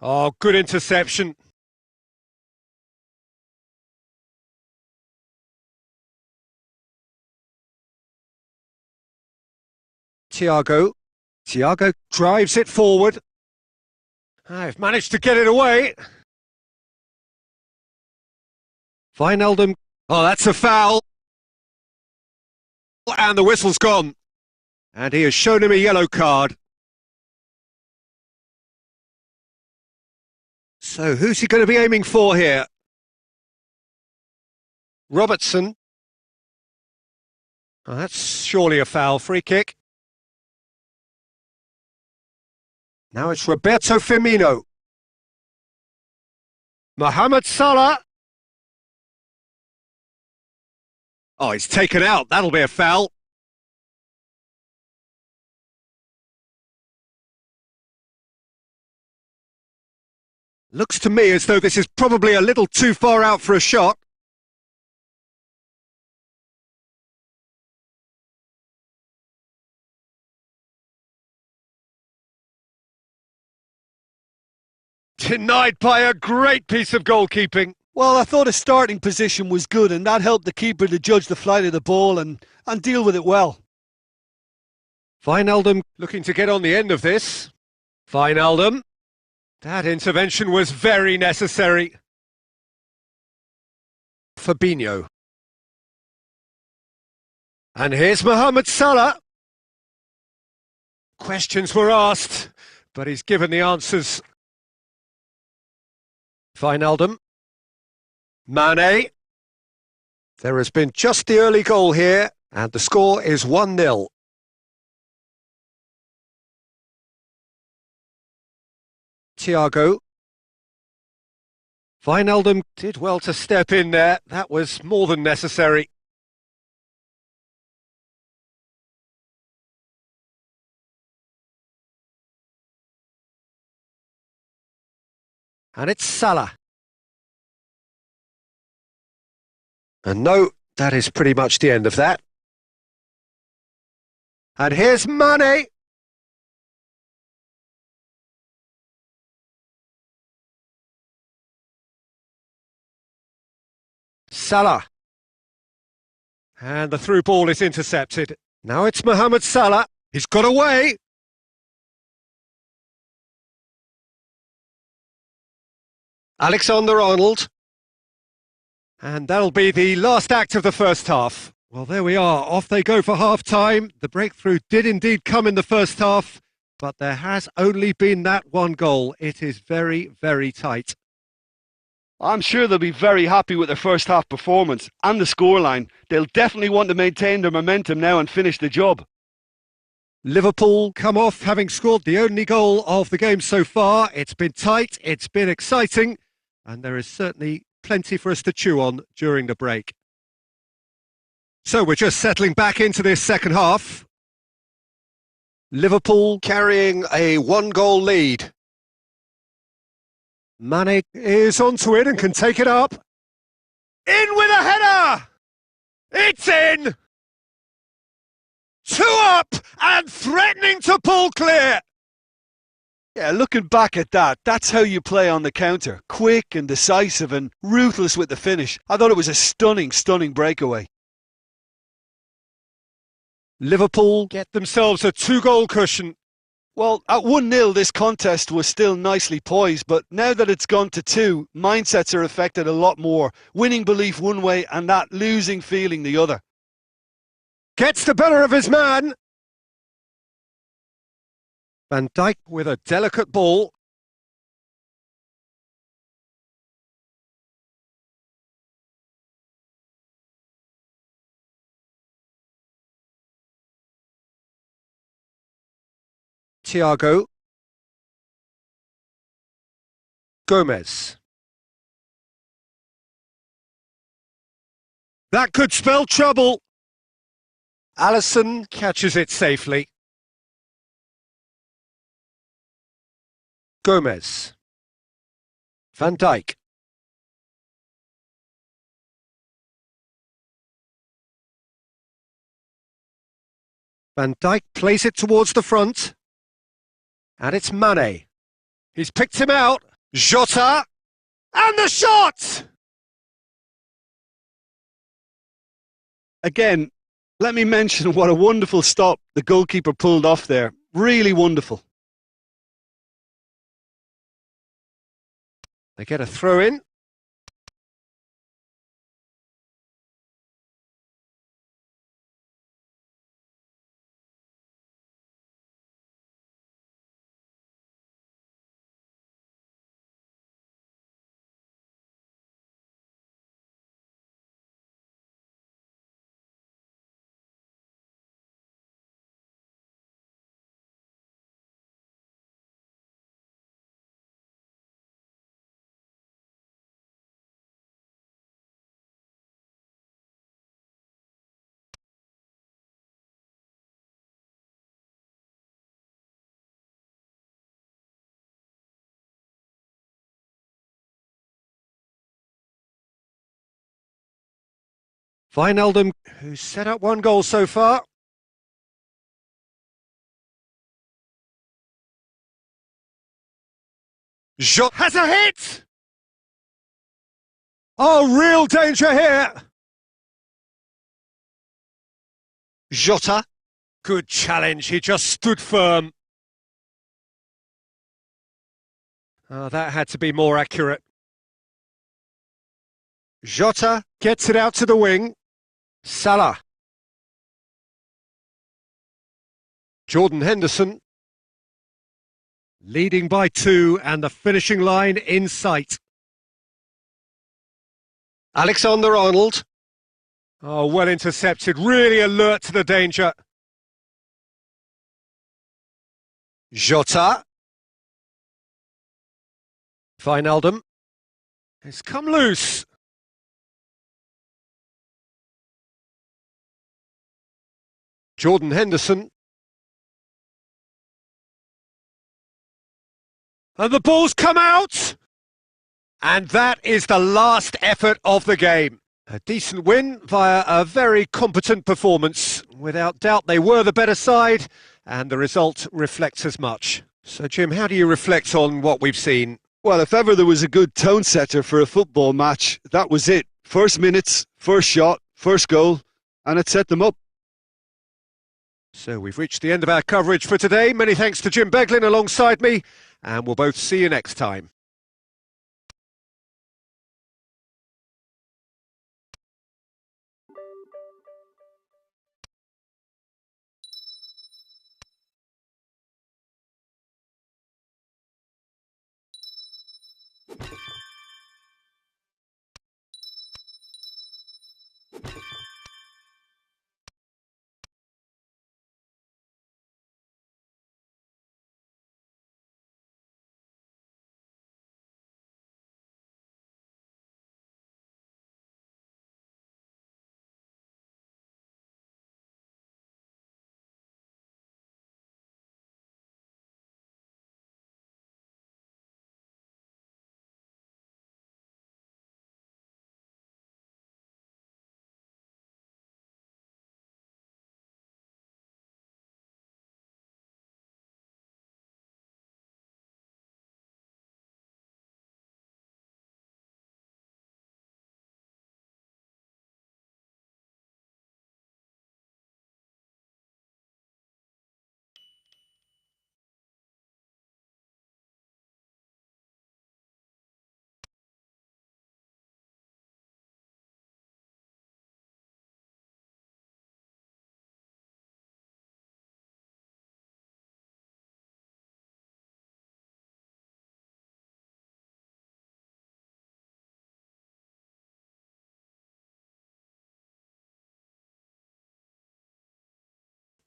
Oh, good interception. Thiago drives it forward. I've managed to get it away. Wijnaldum. Oh, that's a foul. And the whistle's gone. And he has shown him a yellow card. So who's he going to be aiming for here? Robertson. Oh, that's surely a foul. Free kick. Now it's Roberto Firmino. Mohamed Salah. Oh, he's taken out. That'll be a foul. Looks to me as though this is probably a little too far out for a shot. Denied by a great piece of goalkeeping.
Well, I thought his starting position was good and that helped the keeper to judge the flight of the ball and deal with it well.
Wijnaldum looking to get on the end of this. Wijnaldum. That intervention was very necessary. Fabinho. And here's Mohamed Salah. Questions were asked, but he's given the answers. Wijnaldum. Mane. There has been just the early goal here, and the score is 1-0. Thiago. Wijnaldum did well to step in there. That was more than necessary. And it's Salah. And no, that is pretty much the end of that. And here's Mane. Salah. And the through ball is intercepted. Now it's Mohamed Salah. He's got away. Alexander-Arnold. And that'll be the last act of the first half. Well, there we are. Off they go for half-time. The breakthrough did indeed come in the first half, but there has only been that one goal. It is very, very tight.
I'm sure they'll be very happy with their first half performance and the scoreline. They'll definitely want to maintain their momentum now and finish the job.
Liverpool come off having scored the only goal of the game so far. It's been tight, it's been exciting, and there is certainly plenty for us to chew on during the break. So we're just settling back into this second half. Liverpool carrying a one-goal lead. Mane is onto it and can take it up. In with a header! It's in! 2 up and threatening to pull clear.
Yeah, looking back at that, that's how you play on the counter. Quick and decisive and ruthless with the finish. I thought it was a stunning, stunning breakaway.
Liverpool get themselves a 2-goal cushion.
Well, at 1-0, this contest was still nicely poised, but now that it's gone to 2, mindsets are affected a lot more. Winning belief one way and that losing feeling the other.
Gets the better of his man. Van Dijk with a delicate ball. Thiago. Gomez. That could spell trouble. Alisson catches it safely. Gomez. Van Dijk. Van Dijk plays it towards the front. And it's Mane. He's picked him out. Jota. And the shot!
Again, let me mention what a wonderful stop the goalkeeper pulled off there. Really wonderful.
They get a throw in. Wijnaldum, who's set up one goal so far. Jota has a hit! Oh, real danger here! Jota. Good challenge, he just stood firm. Oh, that had to be more accurate. Jota gets it out to the wing. Salah. Jordan Henderson. Leading by 2 and the finishing line in sight. Alexander-Arnold. Oh, well intercepted, really alert to the danger. Jota. Wijnaldum. It's come loose. Jordan Henderson. And the ball's come out! And that is the last effort of the game. A decent win via a very competent performance. Without doubt, they were the better side, and the result reflects as much. So, Jim, how do you reflect on what we've seen?
Well, if ever there was a good tone setter for a football match, that was it. First minutes, first shot, first goal, and it set them up.
So we've reached the end of our coverage for today. Many thanks to Jim Beglin alongside me, and we'll both see you next time.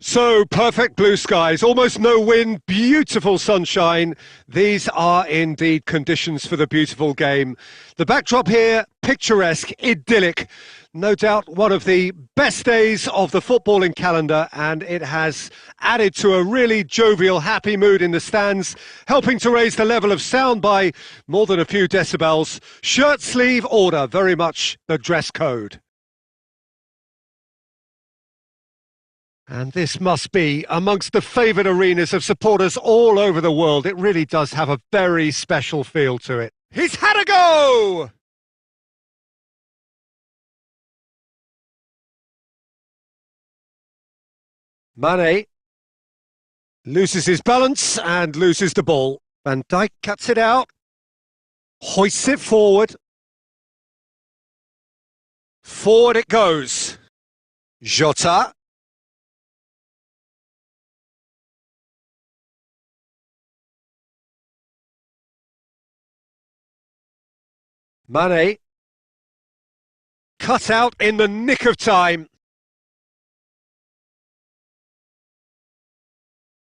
So, perfect blue skies, almost no wind, beautiful sunshine. These are indeed conditions for the beautiful game. The backdrop here, picturesque, idyllic. No doubt one of the best days of the footballing calendar, and it has added to a really jovial, happy mood in the stands, helping to raise the level of sound by more than a few decibels. Shirt sleeve order, very much the dress code. And this must be amongst the favoured arenas of supporters all over the world. It really does have a very special feel to it. He's had a go! Mane loses his balance and loses the ball. Van Dijk cuts it out, hoists it forward. Forward it goes. Jota. Mane, cut out in the nick of time.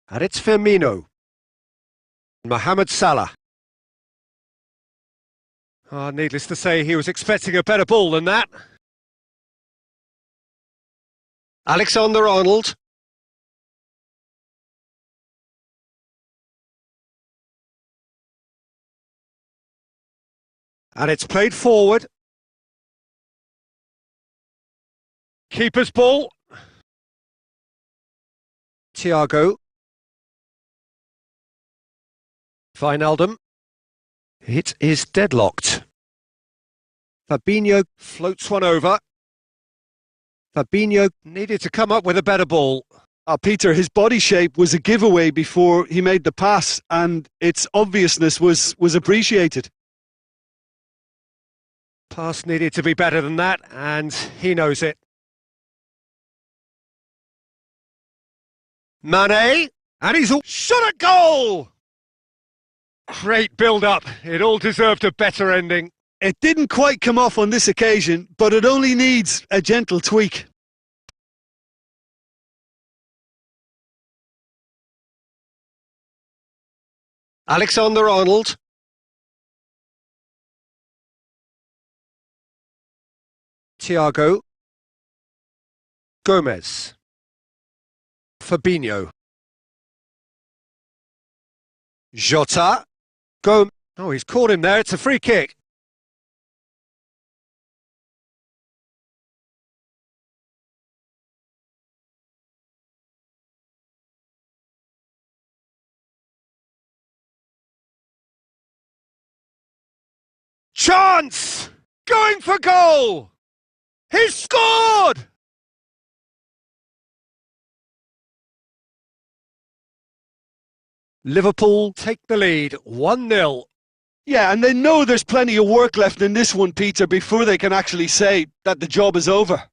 And it's Firmino. Mohamed Salah. Needless to say, he was expecting a better ball than that. Alexander-Arnold. And it's played forward. Keeper's ball. Thiago. Wijnaldum. It is deadlocked. Fabinho floats one over. Fabinho needed to come up with a better ball.
Peter, his body shape was a giveaway before he made the pass, and its obviousness was appreciated.
Pass needed to be better than that, and he knows it. Mane, and he's all shot at goal! Great build-up. It all deserved a better ending.
It didn't quite come off on this occasion, but it only needs a gentle tweak.
Alexander-Arnold. Thiago. Gomez. Fabinho. Jota. Oh, he's caught him there. It's a free kick. Chance! Going for goal! He's scored! Liverpool take the lead, 1-0.
Yeah, and they know there's plenty of work left in this one, Peter, before they can actually say that the job is over.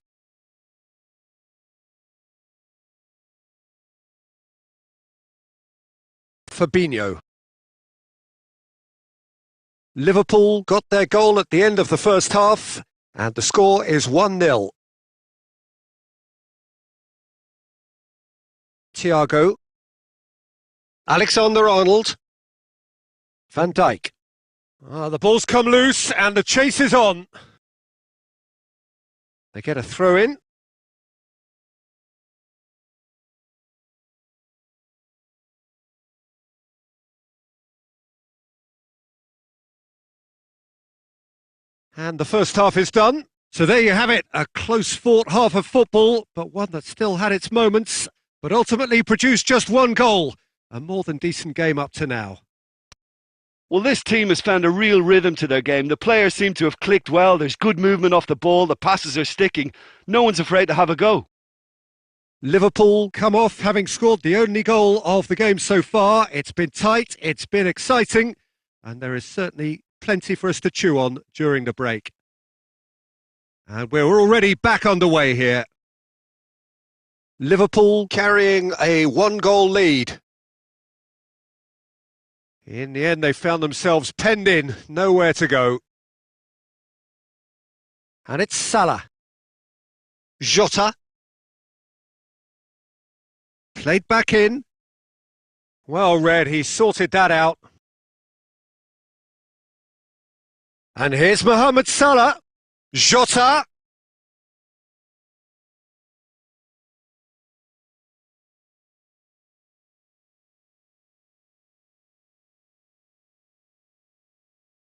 Fabinho. Liverpool got their goal at the end of the first half, and the score is 1-0. Thiago. Alexander-Arnold. Van Dijk. The ball's come loose and the chase is on. They get a throw in. And the first half is done. So there you have it, a close-fought half of football, but one that still had its moments, but ultimately produced just one goal. A more than decent game up to now.
Well, this team has found a real rhythm to their game. The players seem to have clicked well. There's good movement off the ball. The passes are sticking. No one's afraid to have a go.
Liverpool come off having scored the only goal of the game so far. It's been tight, it's been exciting, and there is certainly plenty for us to chew on during the break. And we're already back underway here. Liverpool carrying a one-goal lead. In the end, they found themselves penned in, nowhere to go. And it's Salah. Jota. Played back in. Well read, he sorted that out. And here's Mohamed Salah. Jota.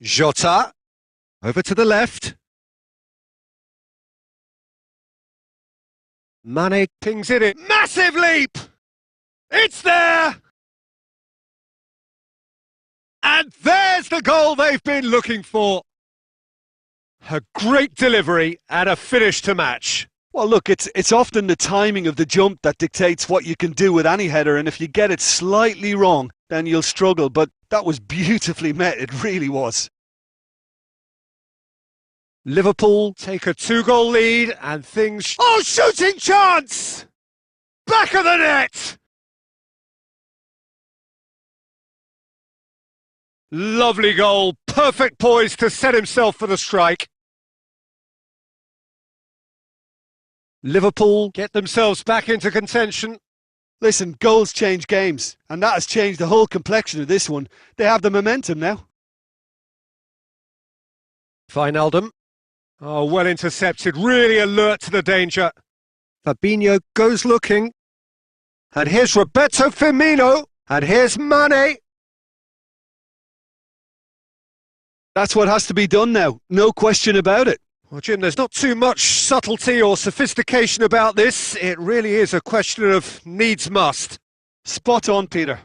Jota. Over to the left. Mane pings it in. Massive leap! It's there! And there's the goal they've been looking for. A great delivery and a finish to match.
Well, look, it's often the timing of the jump that dictates what you can do with any header, and if you get it slightly wrong, then you'll struggle, but that was beautifully met, it really was.
Liverpool take a 2-goal lead and things... Oh, shooting chance! Back of the net! Lovely goal, perfect poise to set himself for the strike. Liverpool get themselves back into contention.
Listen, goals change games, and that has changed the whole complexion of this one. They have the momentum now.
Wijnaldum. Oh, well intercepted, really alert to the danger. Fabinho goes looking. And here's Roberto Firmino. And here's Mane.
That's what has to be done now, no question about it.
Well, Jim, there's not too much subtlety or sophistication about this. It really is a question of needs must.
Spot on, Peter.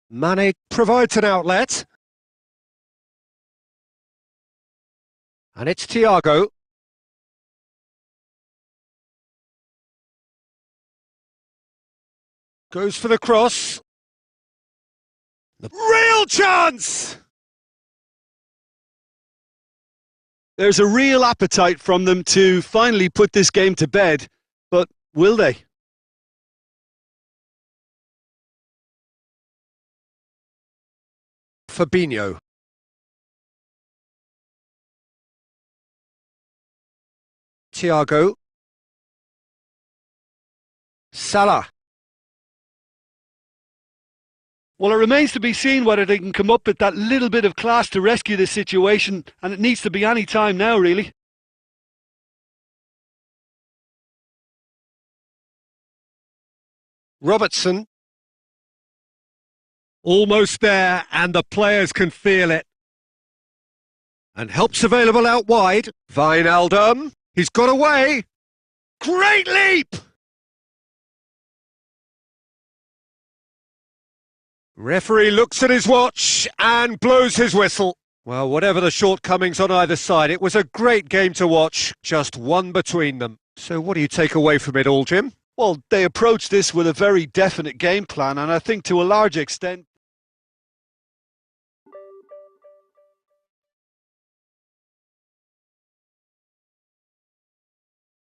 Mane provides an outlet. And it's Thiago. Goes for the cross. The real chance!
There's a real appetite from them to finally put this game to bed, but will they?
Fabinho. Thiago. Salah.
Well, it remains to be seen whether they can come up with that little bit of class to rescue this situation, and it needs to be any time now, really.
Robertson. Almost there, and the players can feel it. And help's available out wide. Wijnaldum. He's got away. Great leap! Referee looks at his watch and blows his whistle. Well, whatever the shortcomings on either side, it was a great game to watch, just one between them. So what do you take away from it all, Jim?
Well, they approached this with a very definite game plan, and I think to a large extent